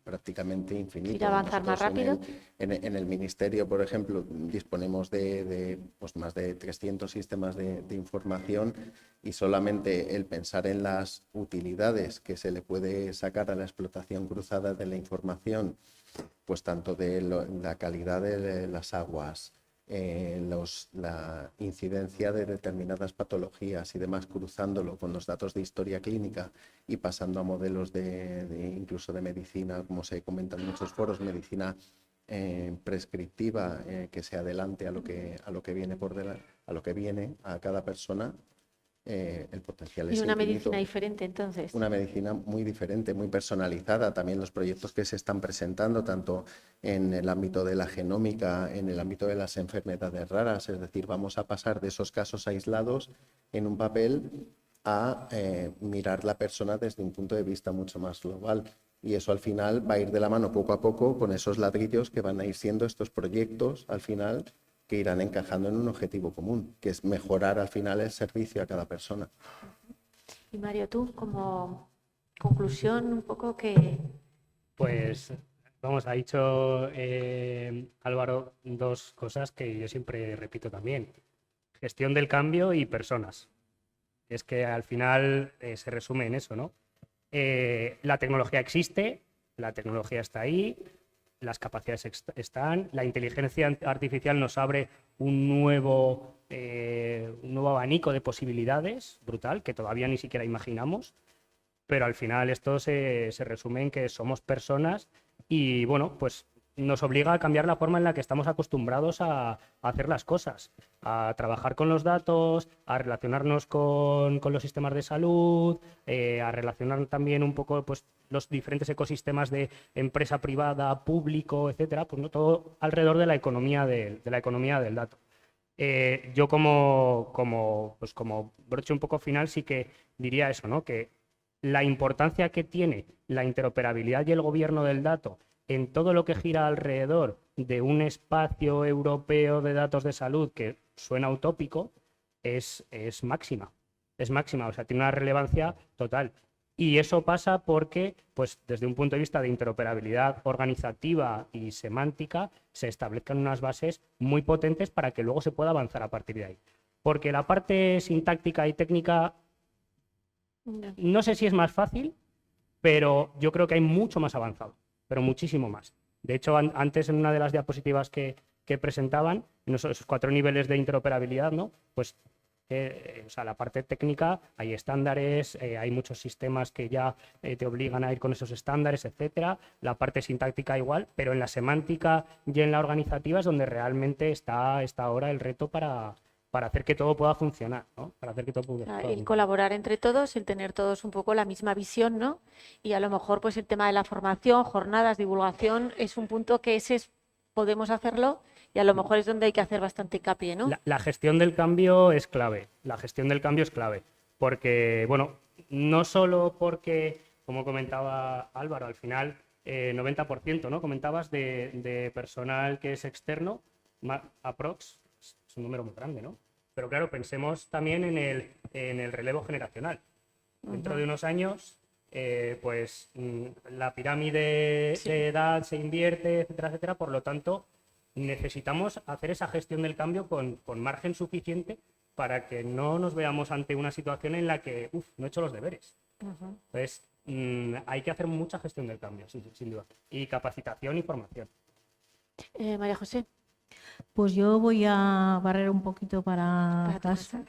[SPEAKER 5] prácticamente infinito.
[SPEAKER 1] ¿Ir a avanzar más
[SPEAKER 5] Nosotros
[SPEAKER 1] rápido?
[SPEAKER 5] En el Ministerio, por ejemplo, disponemos de pues más de 300 sistemas de información, y solamente el pensar en las utilidades que se le puede sacar a la explotación cruzada de la información, pues tanto de la calidad de las aguas, la incidencia de determinadas patologías y demás, cruzándolo con los datos de historia clínica y pasando a modelos incluso de medicina, como se comenta en muchos foros, medicina prescriptiva, que se adelante a lo que viene a cada persona. El potencial es
[SPEAKER 1] Y una
[SPEAKER 5] infinito.
[SPEAKER 1] medicina diferente, entonces.
[SPEAKER 5] Una medicina muy diferente, muy personalizada. También los proyectos que se están presentando, tanto en el ámbito de la genómica, en el ámbito de las enfermedades raras, es decir, vamos a pasar de esos casos aislados en un papel a mirar la persona desde un punto de vista mucho más global. Y eso al final va a ir de la mano poco a poco con esos ladrillos que van a ir siendo estos proyectos al final, que irán encajando en un objetivo común, que es mejorar al final el servicio a cada persona.
[SPEAKER 1] Y Mario, tú, como conclusión, un poco que...
[SPEAKER 4] Pues, vamos, ha dicho Álvaro dos cosas que yo siempre repito también. Gestión del cambio y personas. Es que al final se resume en eso, ¿no? La tecnología existe, la tecnología está ahí, las capacidades están, la inteligencia artificial nos abre un nuevo abanico de posibilidades brutal que todavía ni siquiera imaginamos, pero al final esto se resume en que somos personas y, bueno, pues nos obliga a cambiar la forma en la que estamos acostumbrados a hacer las cosas, a trabajar con los datos, a relacionarnos con los sistemas de salud, a relacionar también un poco pues, los diferentes ecosistemas de empresa privada, público, etcétera, pues no todo alrededor de la economía del dato. Yo como broche un poco final sí que diría eso, ¿no? Que la importancia que tiene la interoperabilidad y el gobierno del dato en todo lo que gira alrededor de un espacio europeo de datos de salud que suena utópico es máxima. Es máxima, o sea, tiene una relevancia total. Y eso pasa porque, pues, desde un punto de vista de interoperabilidad organizativa y semántica, se establezcan unas bases muy potentes para que luego se pueda avanzar a partir de ahí. Porque la parte sintáctica y técnica, no sé si es más fácil, pero yo creo que hay mucho más avanzado, pero muchísimo más. De hecho, antes en una de las diapositivas que presentaban, en esos 4 niveles de interoperabilidad, ¿no? Pues o sea, la parte técnica, hay estándares, hay muchos sistemas que ya te obligan a ir con esos estándares, etcétera. La parte sintáctica igual, pero en la semántica y en la organizativa es donde realmente está ahora el reto para hacer que todo pueda funcionar, ¿no? Para hacer que todo pueda funcionar.
[SPEAKER 1] El colaborar entre todos, el tener todos un poco la misma visión, ¿no? Y a lo mejor pues el tema de la formación, jornadas, divulgación, es un punto que podemos hacerlo y a lo mejor es donde hay que hacer bastante hincapié, ¿no?
[SPEAKER 4] La gestión del cambio es clave. La gestión del cambio es clave. Porque, bueno, no solo porque, como comentaba Álvaro, al final 90%, ¿no? Comentabas de personal que es externo, aprox, es un número muy grande, ¿no? Pero claro, pensemos también en el relevo generacional. Dentro de unos años, pues la pirámide de edad se invierte, etcétera, etcétera. Por lo tanto, necesitamos hacer esa gestión del cambio con margen suficiente para que no nos veamos ante una situación en la que, no he hecho los deberes. Entonces, hay que hacer mucha gestión del cambio, sin duda. Y capacitación y formación.
[SPEAKER 1] María José.
[SPEAKER 2] Pues yo voy a barrer un poquito para casa.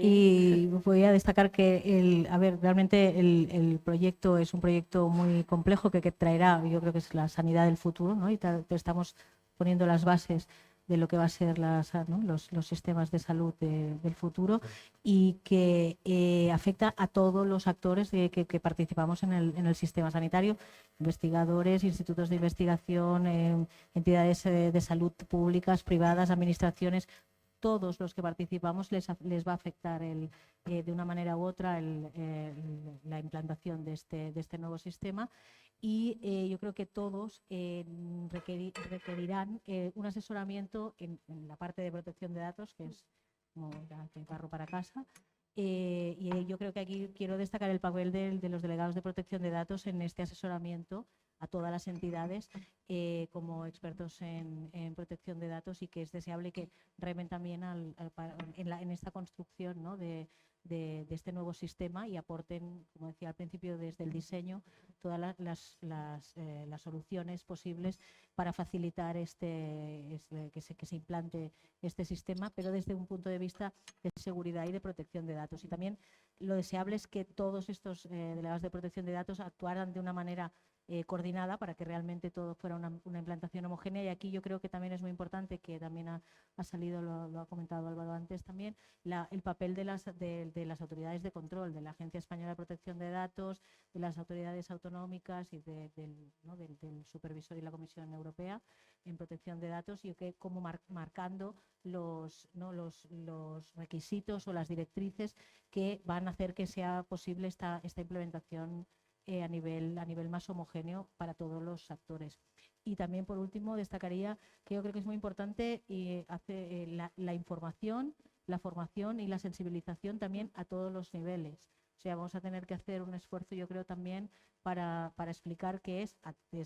[SPEAKER 2] Y voy a destacar que realmente el proyecto es un proyecto muy complejo que traerá, yo creo que es la sanidad del futuro, ¿no? Y estamos poniendo las bases de lo que va a ser los sistemas de salud del futuro y que afecta a todos los actores que participamos en el sistema sanitario, investigadores, institutos de investigación, entidades de salud públicas, privadas, administraciones. Todos los que participamos les va a afectar de una manera u otra la implantación de este nuevo sistema y yo creo que todos requerirán un asesoramiento en la parte de protección de datos, que es como la que barro para casa, Y yo creo que aquí quiero destacar el papel de los delegados de protección de datos en este asesoramiento a todas las entidades como expertos en protección de datos, y que es deseable que remen también en esta construcción, ¿no?, de este nuevo sistema, y aporten, como decía al principio, desde el diseño todas las soluciones posibles para facilitar que se implante este sistema, pero desde un punto de vista de seguridad y de protección de datos. Y también lo deseable es que todos estos delegados de protección de datos actuaran de una manera coordinada para que realmente todo fuera una implantación homogénea. Y aquí yo creo que también es muy importante, que también ha salido, lo ha comentado Álvaro antes también, el papel de las autoridades de control, de la Agencia Española de Protección de Datos, de las autoridades autonómicas y del supervisor y la Comisión Europea en protección de datos, y que como marcando los requisitos o las directrices que van a hacer que sea posible esta implementación a nivel más homogéneo para todos los actores. Y también, por último, destacaría que yo creo que es muy importante la información, la formación y la sensibilización también a todos los niveles. O sea, vamos a tener que hacer un esfuerzo, yo creo, también para explicar qué es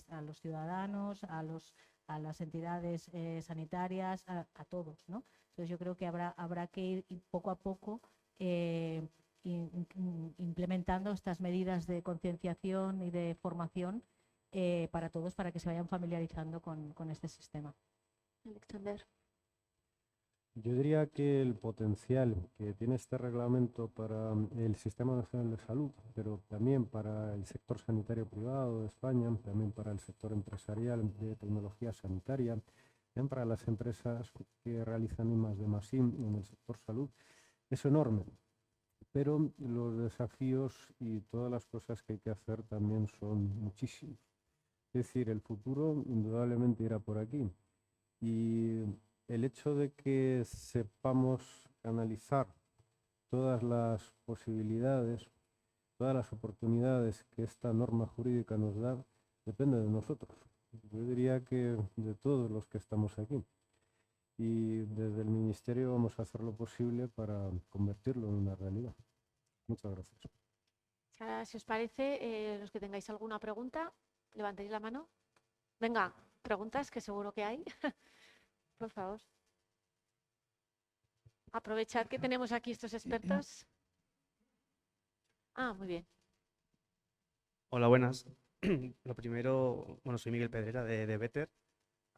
[SPEAKER 2] a los ciudadanos, a las entidades sanitarias, a todos, ¿no? Entonces yo creo que habrá que ir poco a poco implementando estas medidas de concienciación y de formación para todos, para que se vayan familiarizando con este sistema.
[SPEAKER 1] Alexander.
[SPEAKER 3] Yo diría que el potencial que tiene este reglamento para el Sistema Nacional de Salud, pero también para el sector sanitario privado de España, también para el sector empresarial de tecnología sanitaria, también para las empresas que realizan I+D+I en el sector salud, es enorme. Pero los desafíos y todas las cosas que hay que hacer también son muchísimos. Es decir, el futuro indudablemente irá por aquí. Y el hecho de que sepamos analizar todas las posibilidades, todas las oportunidades que esta norma jurídica nos da, depende de nosotros. Yo diría que de todos los que estamos aquí. Y desde el Ministerio vamos a hacer lo posible para convertirlo en una realidad. Muchas gracias.
[SPEAKER 1] Ahora, si os parece, los que tengáis alguna pregunta, levantéis la mano. Venga, preguntas, que seguro que hay. Por favor. Aprovechad que tenemos aquí estos expertos. Muy bien.
[SPEAKER 6] Hola, buenas. Lo primero, bueno, soy Miguel Pedrera de Better.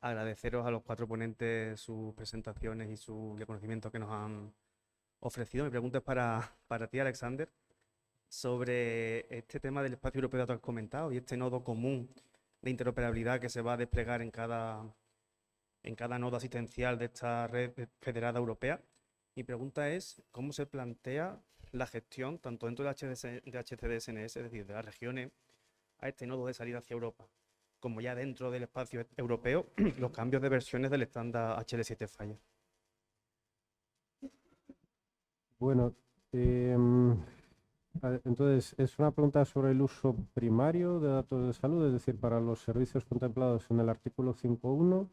[SPEAKER 6] Agradeceros a los 4 ponentes sus presentaciones y su conocimiento que nos han ofrecido. Mi pregunta es para ti, Alexander, sobre este tema del espacio europeo que tú has comentado y este nodo común de interoperabilidad que se va a desplegar en cada nodo asistencial de esta red federada europea. Mi pregunta es, ¿cómo se plantea la gestión, tanto dentro de HCDSNS, es decir, de las regiones, a este nodo de salida hacia Europa, como ya dentro del espacio europeo, los cambios de versiones del estándar HL7 Fire?
[SPEAKER 3] Bueno, entonces, es una pregunta sobre el uso primario de datos de salud, es decir, para los servicios contemplados en el artículo 5.1.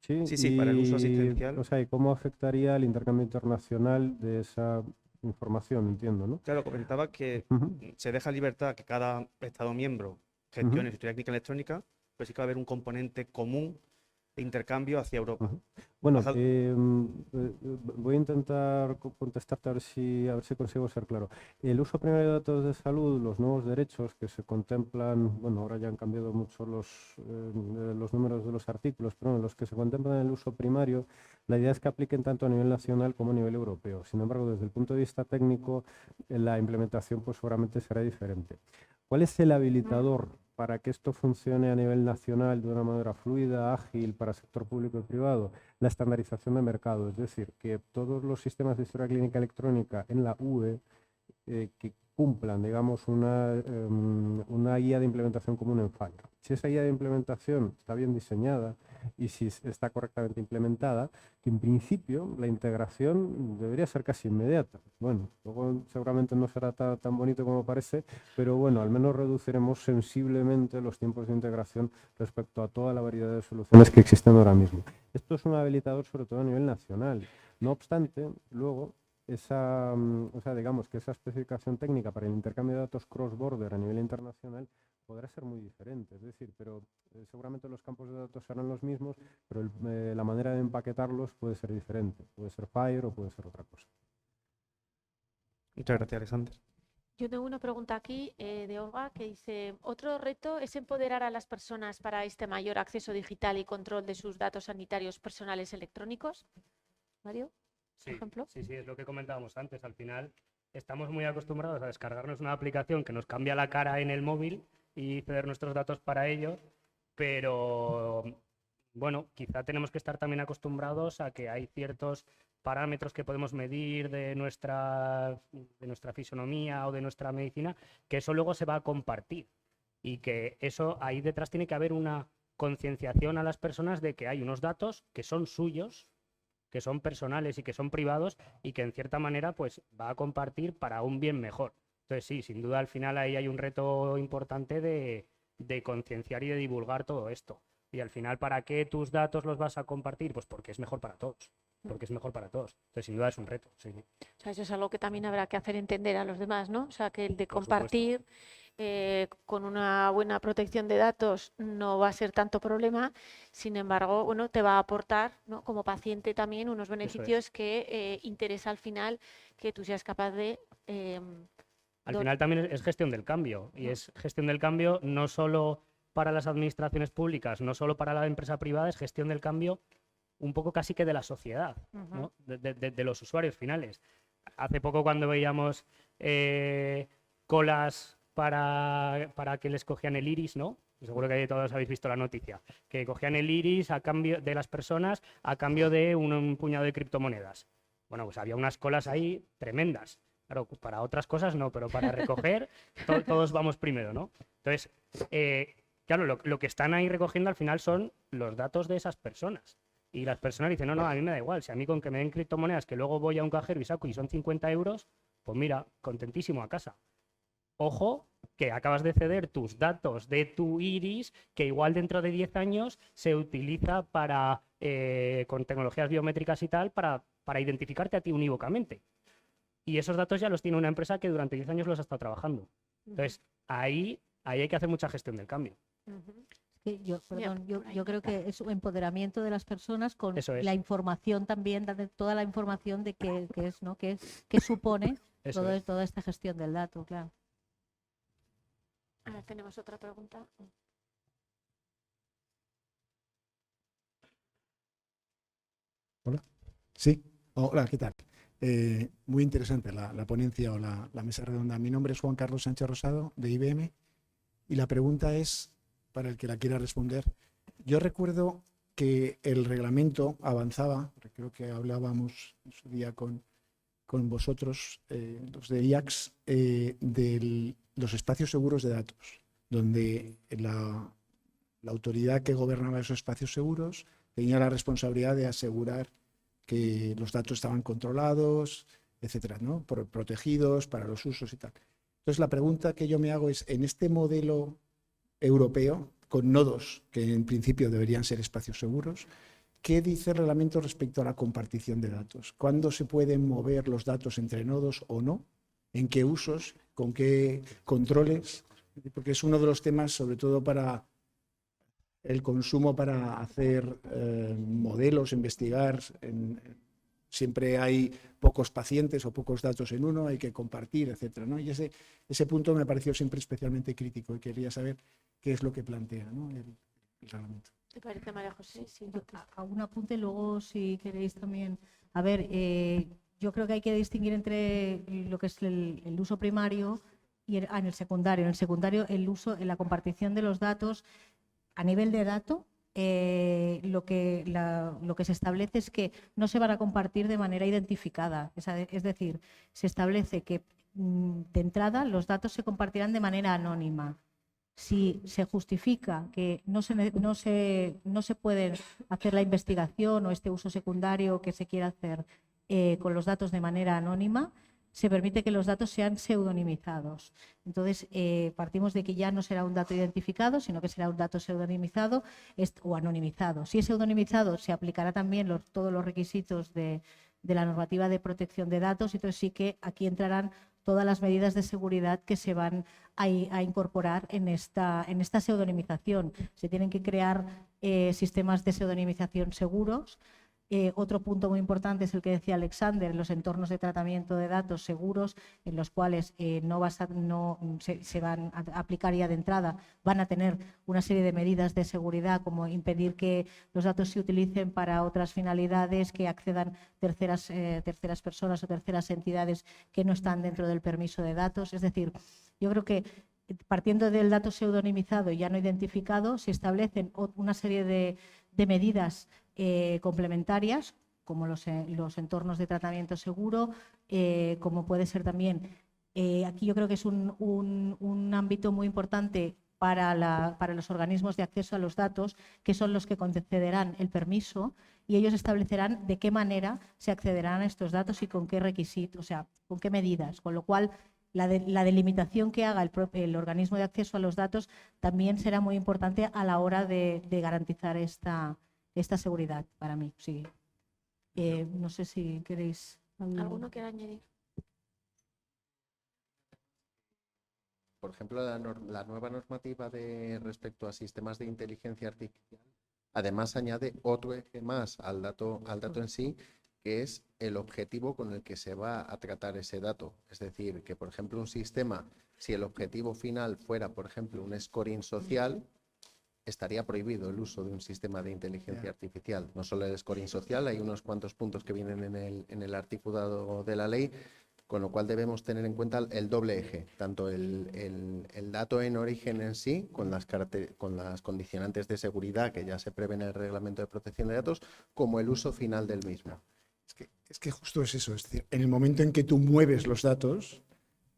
[SPEAKER 6] Sí, para el uso asistencial.
[SPEAKER 3] O sea, ¿y cómo afectaría el intercambio internacional de esa información? Entiendo, ¿no?
[SPEAKER 6] Claro, comentaba que se deja libertad que cada Estado miembro gestione su historia clínica electrónica, pero sí que va a haber un componente común de intercambio hacia Europa.
[SPEAKER 3] Bueno, voy a intentar contestarte a ver si consigo ser claro. El uso primario de datos de salud, los nuevos derechos que se contemplan, bueno, ahora ya han cambiado mucho los números de los artículos, pero bueno, los que se contemplan en el uso primario, la idea es que apliquen tanto a nivel nacional como a nivel europeo. Sin embargo, desde el punto de vista técnico, la implementación pues seguramente será diferente. ¿Cuál es el habilitador para que esto funcione a nivel nacional de una manera fluida, ágil, para el sector público y privado? La estandarización de mercado, es decir, que todos los sistemas de historia clínica electrónica en la UE que cumplan, digamos, una guía de implementación común en FHIR. Si esa guía de implementación está bien diseñada y si está correctamente implementada, que en principio la integración debería ser casi inmediata. Bueno, luego seguramente no será tan bonito como parece, pero bueno, al menos reduciremos sensiblemente los tiempos de integración respecto a toda la variedad de soluciones que existen ahora mismo. Esto es un habilitador sobre todo a nivel nacional. No obstante, luego o sea, digamos que esa especificación técnica para el intercambio de datos cross-border a nivel internacional podrá ser muy diferente. Es decir, pero seguramente los campos de datos serán los mismos, pero la manera de empaquetarlos puede ser diferente. Puede ser FHIR o puede ser otra cosa.
[SPEAKER 6] Muchas gracias, Alexander.
[SPEAKER 1] Yo tengo una pregunta aquí de Olga que dice, otro reto es empoderar a las personas para este mayor acceso digital y control de sus datos sanitarios personales electrónicos. Mario, por ejemplo.
[SPEAKER 4] Sí, es lo que comentábamos antes. Al final estamos muy acostumbrados a descargarnos una aplicación que nos cambia la cara en el móvil y ceder nuestros datos para ello, pero bueno, quizá tenemos que estar también acostumbrados a que hay ciertos parámetros que podemos medir de nuestra fisonomía o de nuestra medicina, que eso luego se va a compartir y que eso ahí detrás tiene que haber una concienciación a las personas de que hay unos datos que son suyos, que son personales y que son privados y que en cierta manera pues va a compartir para un bien mejor. Entonces sí, sin duda al final ahí hay un reto importante de concienciar y de divulgar todo esto. Y al final, ¿para qué tus datos los vas a compartir? Pues porque es mejor para todos. Porque es mejor para todos. Entonces, sin duda es un reto. Sí.
[SPEAKER 1] O sea, eso es algo que también habrá que hacer entender a los demás, ¿no? O sea, que el de
[SPEAKER 4] Por
[SPEAKER 1] compartir con una buena protección de datos no va a ser tanto problema. Sin embargo, bueno, te va a aportar, ¿no? Como paciente también unos beneficios que interesa al final que tú seas capaz de...
[SPEAKER 4] Al final también es gestión del cambio. Y es gestión del cambio no solo para las administraciones públicas, no solo para la empresa privada, es gestión del cambio un poco casi que de la sociedad, ¿no? De los usuarios finales. Hace poco cuando veíamos colas para que les cogían el iris, ¿no? Seguro que todos habéis visto la noticia, que cogían el iris a cambio de las personas a cambio de un puñado de criptomonedas. Bueno, pues había unas colas ahí tremendas. Claro, para otras cosas no, pero para recoger todos vamos primero, ¿no? Entonces, claro, lo que están ahí recogiendo al final son los datos de esas personas. Y las personas dicen, no, a mí me da igual. Si a mí con que me den criptomonedas que luego voy a un cajero y saco y son 50 euros, pues mira, contentísimo a casa. Ojo, que acabas de ceder tus datos de tu iris, que igual dentro de 10 años se utiliza para, con tecnologías biométricas y tal, para identificarte a ti unívocamente. Y esos datos ya los tiene una empresa que durante 10 años los ha estado trabajando. Entonces, ahí hay que hacer mucha gestión del cambio.
[SPEAKER 2] Yo creo que es un empoderamiento de las personas con
[SPEAKER 4] Eso es.
[SPEAKER 2] la información también, toda la información de qué es, ¿no? Qué supone toda esta gestión del dato, claro.
[SPEAKER 1] Ahora tenemos otra pregunta.
[SPEAKER 5] Hola. Sí, hola, ¿qué tal? Muy interesante la ponencia o la mesa redonda. Mi nombre es Juan Carlos Sánchez Rosado, de IBM, y la pregunta es, para el que la quiera responder, yo recuerdo que el reglamento avanzaba, creo que hablábamos en su día con vosotros, los de IACS, de los espacios seguros de datos, donde la autoridad que gobernaba esos espacios seguros tenía la responsabilidad de asegurar que los datos estaban controlados, etcétera, ¿no? Protegidos para los usos y tal. Entonces, la pregunta que yo me hago es, en este modelo europeo, con nodos que en principio deberían ser espacios seguros, ¿qué dice el reglamento respecto a la compartición de datos? ¿Cuándo se pueden mover los datos entre nodos o no? ¿En qué usos? ¿Con qué controles? Porque es uno de los temas, sobre todo para el consumo, para hacer modelos, investigar. Siempre hay pocos pacientes o pocos datos en uno, hay que compartir, etcétera, ¿no? Y ese punto me pareció siempre especialmente crítico y quería saber qué es lo que plantea, ¿no? el reglamento.
[SPEAKER 1] ¿Te parece, María José? Sí.
[SPEAKER 2] A un apunte luego, si queréis también. A ver, yo creo que hay que distinguir entre lo que es el uso primario y en el secundario. En el secundario, el uso, en la compartición de los datos a nivel de dato, lo que se establece es que no se van a compartir de manera identificada. Es decir, se establece que de entrada los datos se compartirán de manera anónima. Si se justifica que no se puede hacer la investigación o este uso secundario que se quiera hacer con los datos de manera anónima, se permite que los datos sean pseudonimizados. Entonces, partimos de que ya no será un dato identificado, sino que será un dato pseudonimizado o anonimizado. Si es pseudonimizado, se aplicará también todos los requisitos de la normativa de protección de datos, y entonces sí que aquí entrarán todas las medidas de seguridad que se van a incorporar en esta pseudonimización. Se tienen que crear sistemas de pseudonimización seguros. Otro punto muy importante es el que decía Alexander, los entornos de tratamiento de datos seguros, en los cuales se van a aplicar ya de entrada, van a tener una serie de medidas de seguridad, como impedir que los datos se utilicen para otras finalidades, que accedan terceras personas o terceras entidades que no están dentro del permiso de datos. Es decir, yo creo que partiendo del dato pseudonimizado y ya no identificado, se establecen una serie de medidas complementarias, como los entornos de tratamiento seguro, como puede ser también, aquí yo creo que es un ámbito muy importante para los organismos de acceso a los datos, que son los que concederán el permiso, y ellos establecerán de qué manera se accederán a estos datos y con qué requisitos, o sea, con qué medidas, con lo cual la delimitación que haga el organismo de acceso a los datos también será muy importante a la hora de garantizar esta seguridad para mí. Sí. No sé si queréis...
[SPEAKER 1] ¿Alguno quiere añadir?
[SPEAKER 5] Por ejemplo, la nueva normativa respecto a sistemas de inteligencia artificial, además añade otro eje más al dato en sí, que es el objetivo con el que se va a tratar ese dato. Es decir, que, por ejemplo, un sistema, si el objetivo final fuera, por ejemplo, un scoring social, estaría prohibido el uso de un sistema de inteligencia artificial. No solo el scoring social, hay unos cuantos puntos que vienen en el articulado de la ley, con lo cual debemos tener en cuenta el doble eje, tanto el dato en origen en sí, con las condicionantes de seguridad que ya se prevén en el Reglamento de Protección de Datos, como el uso final del mismo.
[SPEAKER 7] Es que justo es eso, es decir, en el momento en que tú mueves los datos,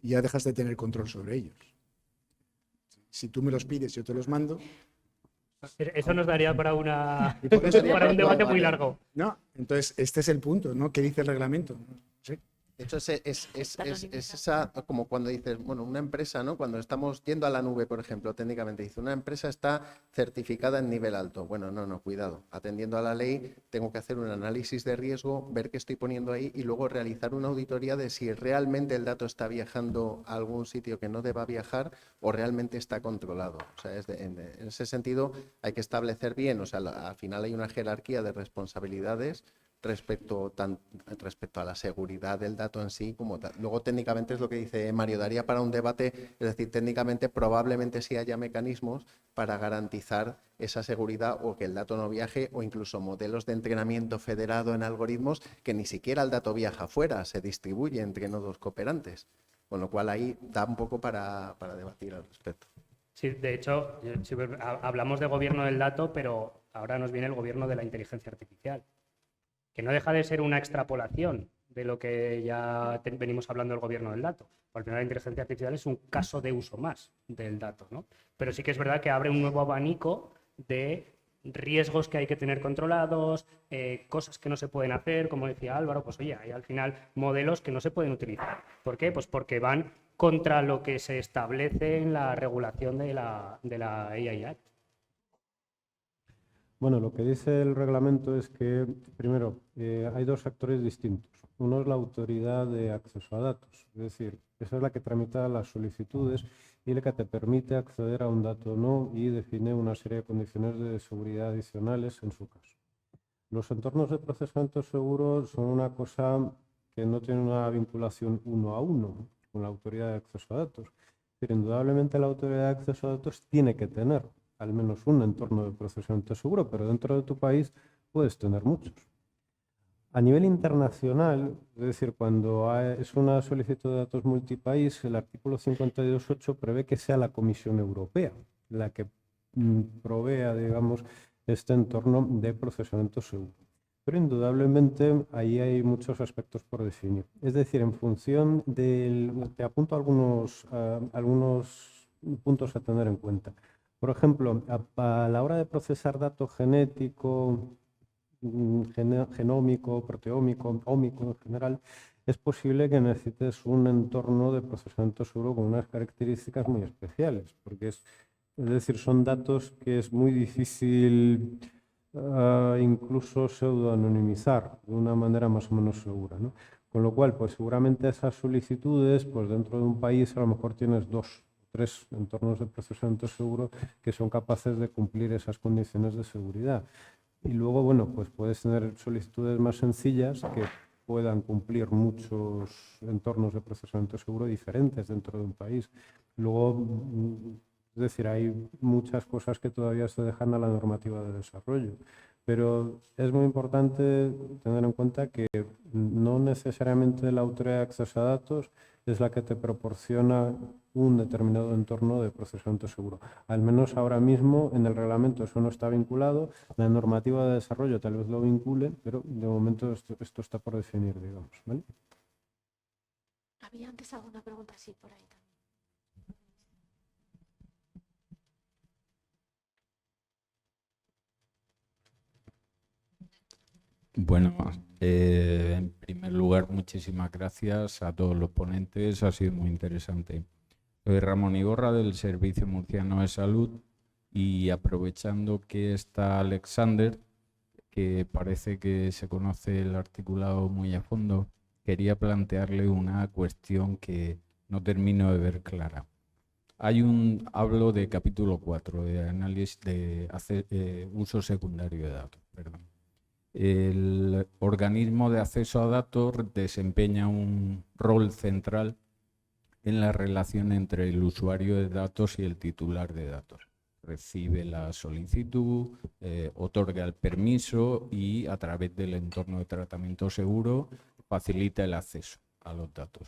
[SPEAKER 7] ya dejas de tener control sobre ellos. Si tú me los pides, yo te los mando.
[SPEAKER 4] Eso nos daría para un debate muy largo.
[SPEAKER 7] No, entonces este es el punto, ¿no? ¿Qué dice el reglamento? Sí.
[SPEAKER 5] De hecho, es esa, como cuando dices, bueno, una empresa, ¿no? Cuando estamos yendo a la nube, por ejemplo, técnicamente dice, una empresa está certificada en nivel alto. Bueno, no, cuidado. Atendiendo a la ley, tengo que hacer un análisis de riesgo, ver qué estoy poniendo ahí y luego realizar una auditoría de si realmente el dato está viajando a algún sitio que no deba viajar o realmente está controlado. O sea, en ese sentido hay que establecer bien, o sea, al final hay una jerarquía de responsabilidades respecto a la seguridad del dato en sí, como tal. Luego técnicamente es lo que dice Mario, daría para un debate, es decir, técnicamente probablemente sí haya mecanismos para garantizar esa seguridad o que el dato no viaje, o incluso modelos de entrenamiento federado en algoritmos que ni siquiera el dato viaja fuera, se distribuye entre nodos cooperantes, con lo cual ahí da un poco para debatir al respecto.
[SPEAKER 4] Sí, de hecho, hablamos de gobierno del dato, pero ahora nos viene el gobierno de la inteligencia artificial, que no deja de ser una extrapolación de lo que ya venimos hablando del gobierno del dato. Al final la inteligencia artificial es un caso de uso más del dato, ¿no? Pero sí que es verdad que abre un nuevo abanico de riesgos que hay que tener controlados, cosas que no se pueden hacer, como decía Álvaro, pues oye, hay al final modelos que no se pueden utilizar. ¿Por qué? Pues porque van contra lo que se establece en la regulación de la AI Act.
[SPEAKER 3] Bueno, lo que dice el reglamento es que, primero, hay dos actores distintos. Uno es la autoridad de acceso a datos, es decir, esa es la que tramita las solicitudes y la que te permite acceder a un dato o no y define una serie de condiciones de seguridad adicionales en su caso. Los entornos de procesamiento seguro son una cosa que no tiene una vinculación uno a uno con la autoridad de acceso a datos, pero indudablemente la autoridad de acceso a datos tiene que tener al menos un entorno de procesamiento seguro, pero dentro de tu país puedes tener muchos. A nivel internacional, es decir, cuando es una solicitud de datos multipaís, el artículo 52.8 prevé que sea la Comisión Europea la que provea, digamos, este entorno de procesamiento seguro. Pero indudablemente ahí hay muchos aspectos por definir. Es decir, en función te apunto algunos puntos a tener en cuenta. Por ejemplo, a la hora de procesar dato genético, genómico, proteómico, ómico en general, es posible que necesites un entorno de procesamiento seguro con unas características muy especiales, porque es decir, son datos que es muy difícil incluso pseudo-anonimizar de una manera más o menos segura, ¿no? Con lo cual, pues seguramente esas solicitudes, pues dentro de un país a lo mejor tienes 2 o 3 entornos de procesamiento seguro que son capaces de cumplir esas condiciones de seguridad. Y luego, bueno, pues puedes tener solicitudes más sencillas que puedan cumplir muchos entornos de procesamiento seguro diferentes dentro de un país. Luego, es decir, hay muchas cosas que todavía se dejan a la normativa de desarrollo, pero es muy importante tener en cuenta que no necesariamente la autoridad de acceso a datos es la que te proporciona un determinado entorno de procesamiento seguro. Al menos ahora mismo en el reglamento eso no está vinculado, la normativa de desarrollo tal vez lo vincule, pero de momento esto está por definir, digamos, ¿vale?
[SPEAKER 1] Había antes alguna pregunta así por ahí también.
[SPEAKER 8] Bueno, en primer lugar, muchísimas gracias a todos los ponentes, ha sido muy interesante. Soy Ramón Iborra del Servicio Murciano de Salud y aprovechando que está Alexander, que parece que se conoce el articulado muy a fondo, quería plantearle una cuestión que no termino de ver clara. Hablo de capítulo 4, de análisis de uso secundario de datos, perdón. El organismo de acceso a datos desempeña un rol central en la relación entre el usuario de datos y el titular de datos. Recibe la solicitud, otorga el permiso y a través del entorno de tratamiento seguro facilita el acceso a los datos.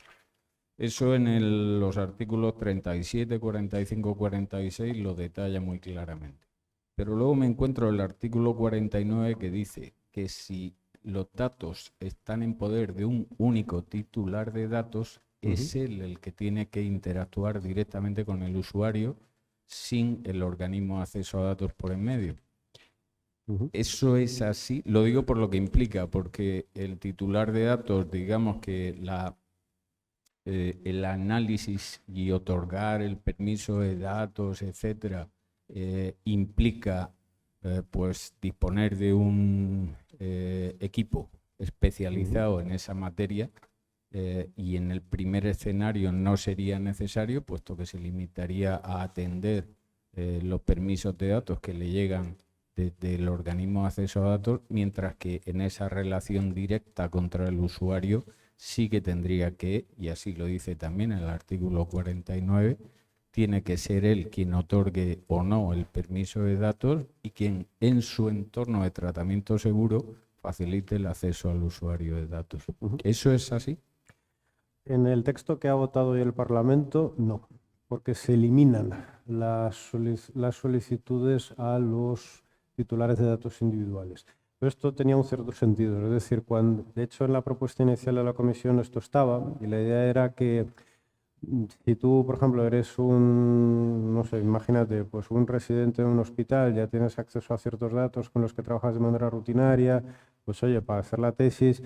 [SPEAKER 8] Eso en los artículos 37, 45, 46 lo detalla muy claramente. Pero luego me encuentro el artículo 49 que dice que si los datos están en poder de un único titular de datos, es él el que tiene que interactuar directamente con el usuario sin el organismo de acceso a datos por en medio. Eso es así, lo digo por lo que implica, porque el titular de datos, digamos que el análisis y otorgar el permiso de datos, etcétera, implica pues disponer de un equipo especializado en esa materia, y en el primer escenario no sería necesario, puesto que se limitaría a atender los permisos de datos que le llegan desde el organismo de acceso a datos, mientras que en esa relación directa contra el usuario sí que tendría que, y así lo dice también el artículo 49, tiene que ser él quien otorgue o no el permiso de datos y quien en su entorno de tratamiento seguro facilite el acceso al usuario de datos. ¿Eso es así?
[SPEAKER 3] En el texto que ha votado hoy el Parlamento, no, porque se eliminan las solicitudes a los titulares de datos individuales. Pero esto tenía un cierto sentido, es decir, de hecho en la propuesta inicial de la Comisión esto estaba y la idea era que si tú, por ejemplo, eres no sé, imagínate, pues un residente de un hospital, ya tienes acceso a ciertos datos con los que trabajas de manera rutinaria, pues oye, para hacer la tesis,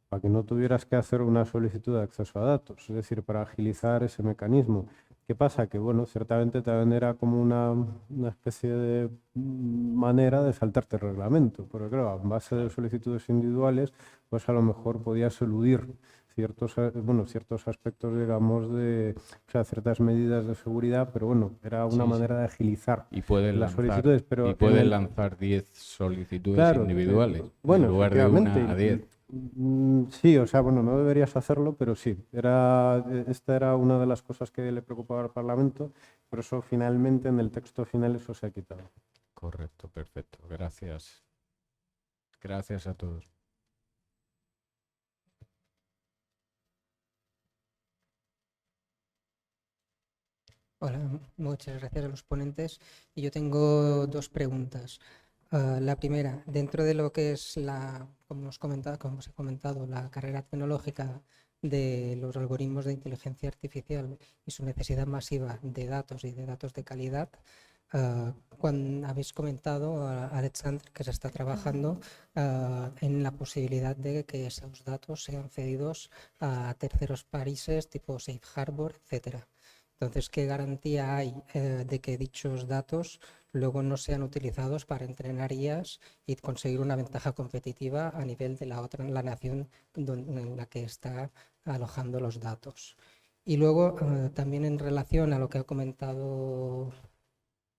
[SPEAKER 3] para que no tuvieras que hacer una solicitud de acceso a datos, es decir, para agilizar ese mecanismo. ¿Qué pasa? Que, bueno, ciertamente también era como una especie de manera de saltarte el reglamento, porque claro, en base de solicitudes individuales, pues a lo mejor podías eludir ciertos aspectos, digamos, o sea, ciertas medidas de seguridad, pero bueno, era una manera de agilizar las solicitudes. Pero
[SPEAKER 8] lanzar 10 solicitudes
[SPEAKER 3] claro,
[SPEAKER 8] individuales
[SPEAKER 3] bueno,
[SPEAKER 8] en lugar de una a 10.
[SPEAKER 3] Sí, o sea, bueno, no deberías hacerlo, pero sí. Esta era una de las cosas que le preocupaba al Parlamento, por eso finalmente en el texto final eso se ha quitado.
[SPEAKER 8] Correcto, perfecto. Gracias. Gracias a todos.
[SPEAKER 9] Hola, muchas gracias a los ponentes. Y yo tengo dos preguntas. La primera, dentro de lo que es como os he comentado, la carrera tecnológica de los algoritmos de inteligencia artificial y su necesidad masiva de datos y de datos de calidad, cuando habéis comentado, Alexander, que se está trabajando en la posibilidad de que esos datos sean cedidos a terceros países tipo Safe Harbor, etcétera. Entonces, ¿qué garantía hay de que dichos datos luego no sean utilizados para entrenar IAs y conseguir una ventaja competitiva a nivel de la nación en la que está alojando los datos? Y luego, también en relación a lo que ha comentado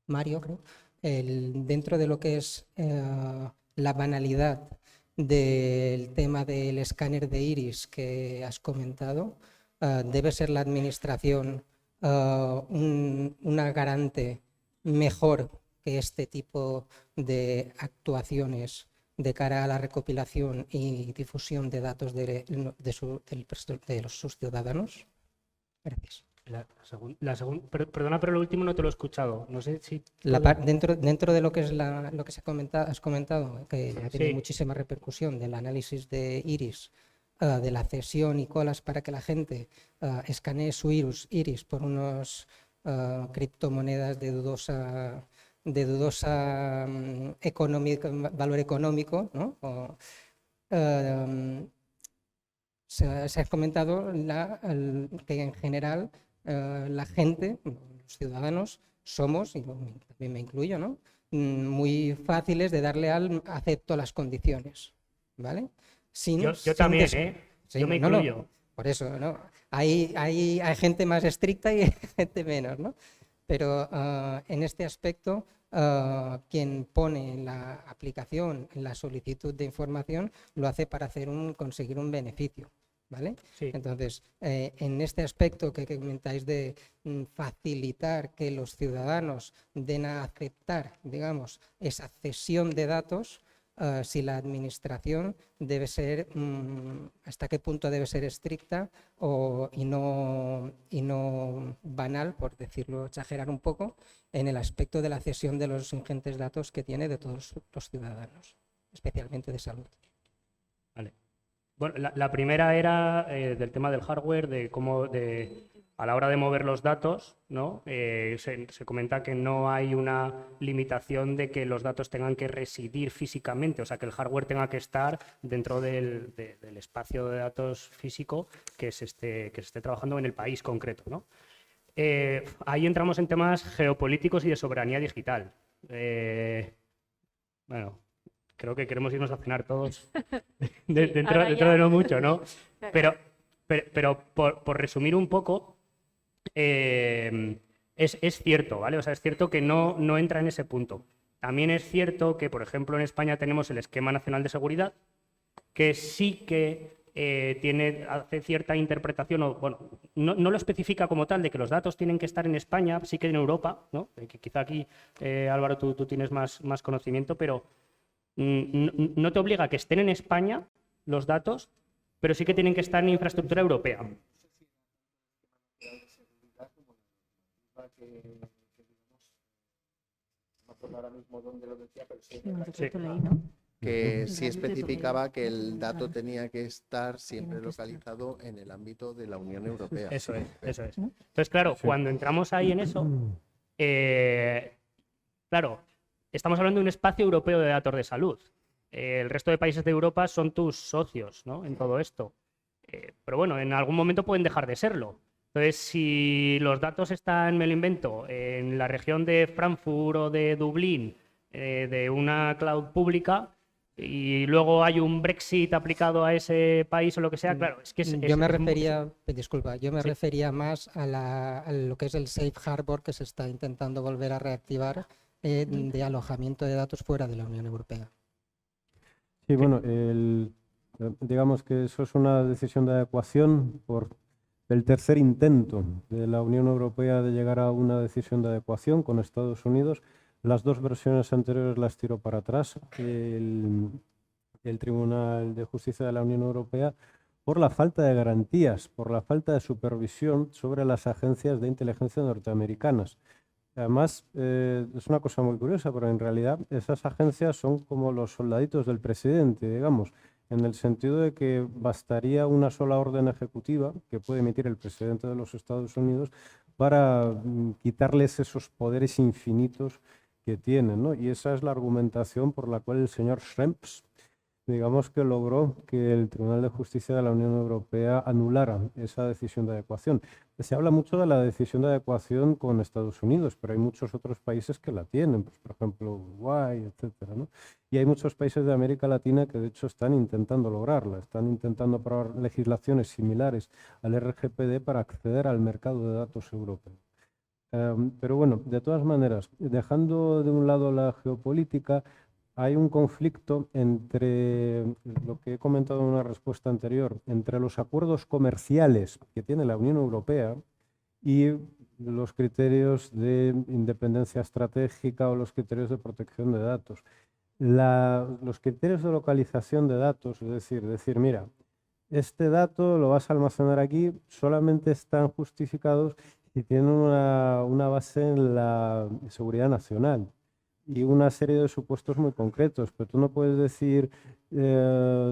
[SPEAKER 9] Mario, creo, dentro de lo que es la banalidad del tema del escáner de iris que has comentado, debe ser la administración una garante mejor que este tipo de actuaciones de cara a la recopilación y difusión de datos de sus ciudadanos. Gracias.
[SPEAKER 4] Perdona, pero lo último no te lo he escuchado. No sé si...
[SPEAKER 9] Dentro de lo que es lo que has comentado, que ha tenido
[SPEAKER 4] Sí.
[SPEAKER 9] muchísima repercusión del análisis de iris, de la cesión y colas para que la gente escanee su iris por unos criptomonedas de dudosa valor económico, ¿no? Se ha comentado que en general la gente, los ciudadanos, somos, y también me incluyo, ¿no? Muy fáciles de darle al acepto las condiciones, ¿vale?
[SPEAKER 4] Yo también, ¿eh?
[SPEAKER 9] Sí,
[SPEAKER 4] Yo me
[SPEAKER 9] no,
[SPEAKER 4] incluyo.
[SPEAKER 9] por eso, ¿no? Hay gente más estricta y gente menos, ¿no? Pero en este aspecto, quien pone en la aplicación, en la solicitud de información, lo hace para conseguir un beneficio, ¿vale?
[SPEAKER 4] Sí.
[SPEAKER 9] Entonces, en este aspecto que comentáis de facilitar que los ciudadanos den a aceptar, digamos, esa cesión de datos, si la administración debe ser, hasta qué punto debe ser estricta y no banal, por decirlo, exagerar un poco, en el aspecto de la cesión de los ingentes datos que tiene de todos los ciudadanos, especialmente de salud.
[SPEAKER 4] Vale. Bueno, la primera era del tema del hardware, de cómo a la hora de mover los datos, ¿no? Se comenta que no hay una limitación de que los datos tengan que residir físicamente, o sea, que el hardware tenga que estar dentro del espacio de datos físico que se esté trabajando en el país concreto, ¿no? Ahí entramos en temas geopolíticos y de soberanía digital. Bueno, creo que queremos irnos a cenar todos dentro de no mucho, ¿no? Pero por resumir un poco, es cierto, ¿vale? O sea, es cierto que no entra en ese punto. También es cierto que, por ejemplo, en España tenemos el Esquema Nacional de Seguridad, que sí que hace cierta interpretación, o bueno, no lo especifica como tal, de que los datos tienen que estar en España, sí que en Europa, ¿no? Que quizá aquí, Álvaro, tú tienes más conocimiento, pero no te obliga a que estén en España los datos, pero sí que tienen que estar en infraestructura europea.
[SPEAKER 5] No recuerdo ahora mismo dónde lo decía, pero sí,
[SPEAKER 1] ¿no?
[SPEAKER 5] que sí especificaba que el dato tenía que estar siempre localizado en el ámbito de la Unión Europea.
[SPEAKER 4] Eso es. Entonces, claro, cuando entramos ahí en eso, claro, estamos hablando de un espacio europeo de datos de salud. El resto de países de Europa son tus socios, ¿no? En todo esto. Pero bueno, en algún momento pueden dejar de serlo. Entonces, si los datos están, me lo invento, en la región de Frankfurt o de Dublín, de una cloud pública, y luego hay un Brexit aplicado a ese país o lo que sea, claro, es que
[SPEAKER 9] yo me refería más a lo que es el Safe Harbor que se está intentando volver a reactivar de alojamiento de datos fuera de la Unión Europea.
[SPEAKER 3] Sí, bueno, digamos que eso es una decisión de adecuación del tercer intento de la Unión Europea de llegar a una decisión de adecuación con Estados Unidos. Las dos versiones anteriores las tiró para atrás el Tribunal de Justicia de la Unión Europea por la falta de garantías, por la falta de supervisión sobre las agencias de inteligencia norteamericanas. Además, es una cosa muy curiosa, pero en realidad esas agencias son como los soldaditos del presidente, digamos, en el sentido de que bastaría una sola orden ejecutiva que puede emitir el presidente de los Estados Unidos para quitarles esos poderes infinitos que tienen, ¿no? Y esa es la argumentación por la cual el señor Schrems digamos que logró que el Tribunal de Justicia de la Unión Europea anulara esa decisión de adecuación. Se habla mucho de la decisión de adecuación con Estados Unidos, pero hay muchos otros países que la tienen, pues, por ejemplo Uruguay, etcétera, ¿no? Y hay muchos países de América Latina que de hecho están intentando lograrla, están intentando aprobar legislaciones similares al RGPD para acceder al mercado de datos europeo. Pero bueno, de todas maneras, dejando de un lado la geopolítica, hay un conflicto entre lo que he comentado en una respuesta anterior, entre los acuerdos comerciales que tiene la Unión Europea y los criterios de independencia estratégica o los criterios de protección de datos. Los criterios de localización de datos, es decir, mira, este dato lo vas a almacenar aquí, solamente están justificados si tienen una base en la seguridad nacional y una serie de supuestos muy concretos, pero tú no puedes decir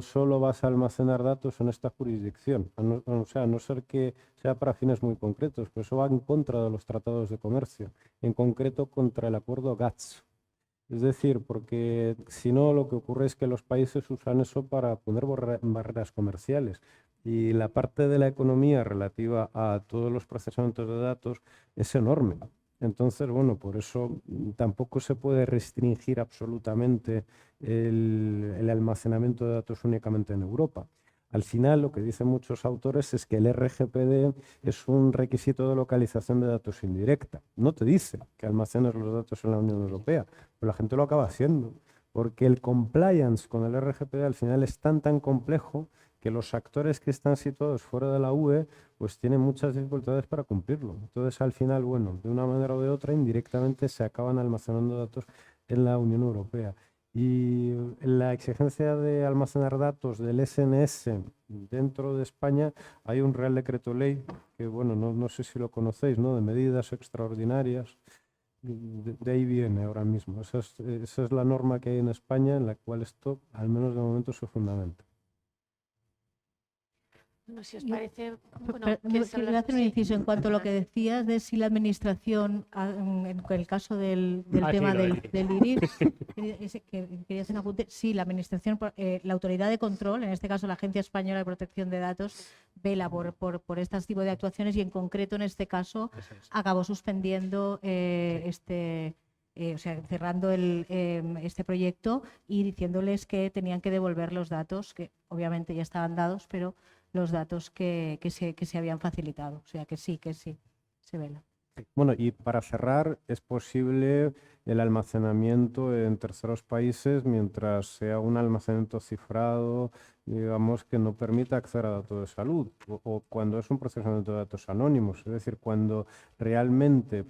[SPEAKER 3] solo vas a almacenar datos en esta jurisdicción, o sea, a no ser que sea para fines muy concretos, pero eso va en contra de los tratados de comercio, en concreto contra el acuerdo GATS. Es decir, porque si no, lo que ocurre es que los países usan eso para poner barreras comerciales y la parte de la economía relativa a todos los procesamientos de datos es enorme. Entonces, bueno, por eso tampoco se puede restringir absolutamente el almacenamiento de datos únicamente en Europa. Al final, lo que dicen muchos autores es que el RGPD es un requisito de localización de datos indirecta. No te dice que almacenes los datos en la Unión Europea, pero la gente lo acaba haciendo, porque el compliance con el RGPD al final es tan complejo que los actores que están situados fuera de la UE pues tienen muchas dificultades para cumplirlo. Entonces, al final, bueno, de una manera o de otra, indirectamente se acaban almacenando datos en la Unión Europea. Y la exigencia de almacenar datos del SNS dentro de España, hay un Real Decreto Ley, que bueno, no sé si lo conocéis, ¿no? De medidas extraordinarias. De ahí viene ahora mismo. Esa es la norma que hay en España en la cual esto, al menos de momento, se fundamenta.
[SPEAKER 1] Bueno, si os parece, bueno,
[SPEAKER 2] quería hacer un inciso en cuanto a lo que decías de si la administración, en el caso del tema del IRIF, quería hacer un apunte. Sí, la administración, la autoridad de control, en este caso la Agencia Española de Protección de Datos, vela por este tipo de actuaciones y en concreto en este caso acabó suspendiendo o sea, cerrando este proyecto y diciéndoles que tenían que devolver los datos, que obviamente ya estaban dados, pero los datos que se habían facilitado. O sea, que sí, se vela.
[SPEAKER 3] Bueno, y para cerrar, es posible el almacenamiento en terceros países mientras sea un almacenamiento cifrado, digamos, que no permita acceder a datos de salud, o cuando es un procesamiento de datos anónimos, es decir, cuando realmente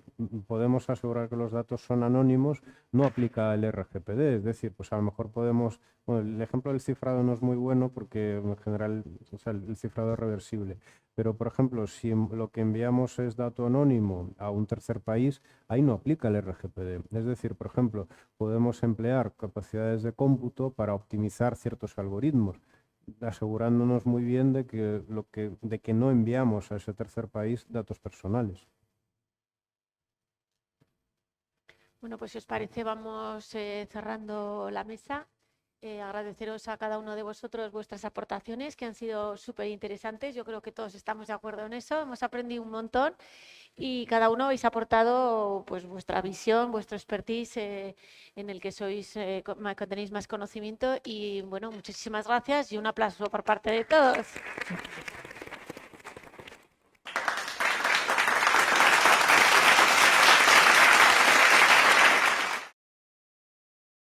[SPEAKER 3] podemos asegurar que los datos son anónimos, no aplica el RGPD, es decir, pues a lo mejor podemos, bueno, el ejemplo del cifrado no es muy bueno porque en general, o sea, el cifrado es reversible, pero por ejemplo, si lo que enviamos es dato anónimo a un tercer país, ahí no aplica el RGPD. Es decir, por ejemplo, podemos emplear capacidades de cómputo para optimizar ciertos algoritmos, asegurándonos muy bien de que no enviamos a ese tercer país datos personales.
[SPEAKER 1] Bueno, pues si os parece, vamos cerrando la mesa. Agradeceros a cada uno de vosotros vuestras aportaciones, que han sido súper interesantes. Yo creo que todos estamos de acuerdo en eso. Hemos aprendido un montón y cada uno habéis aportado pues vuestra visión, vuestro expertise en el que que tenéis más conocimiento. Y bueno, muchísimas gracias y un aplauso por parte de todos.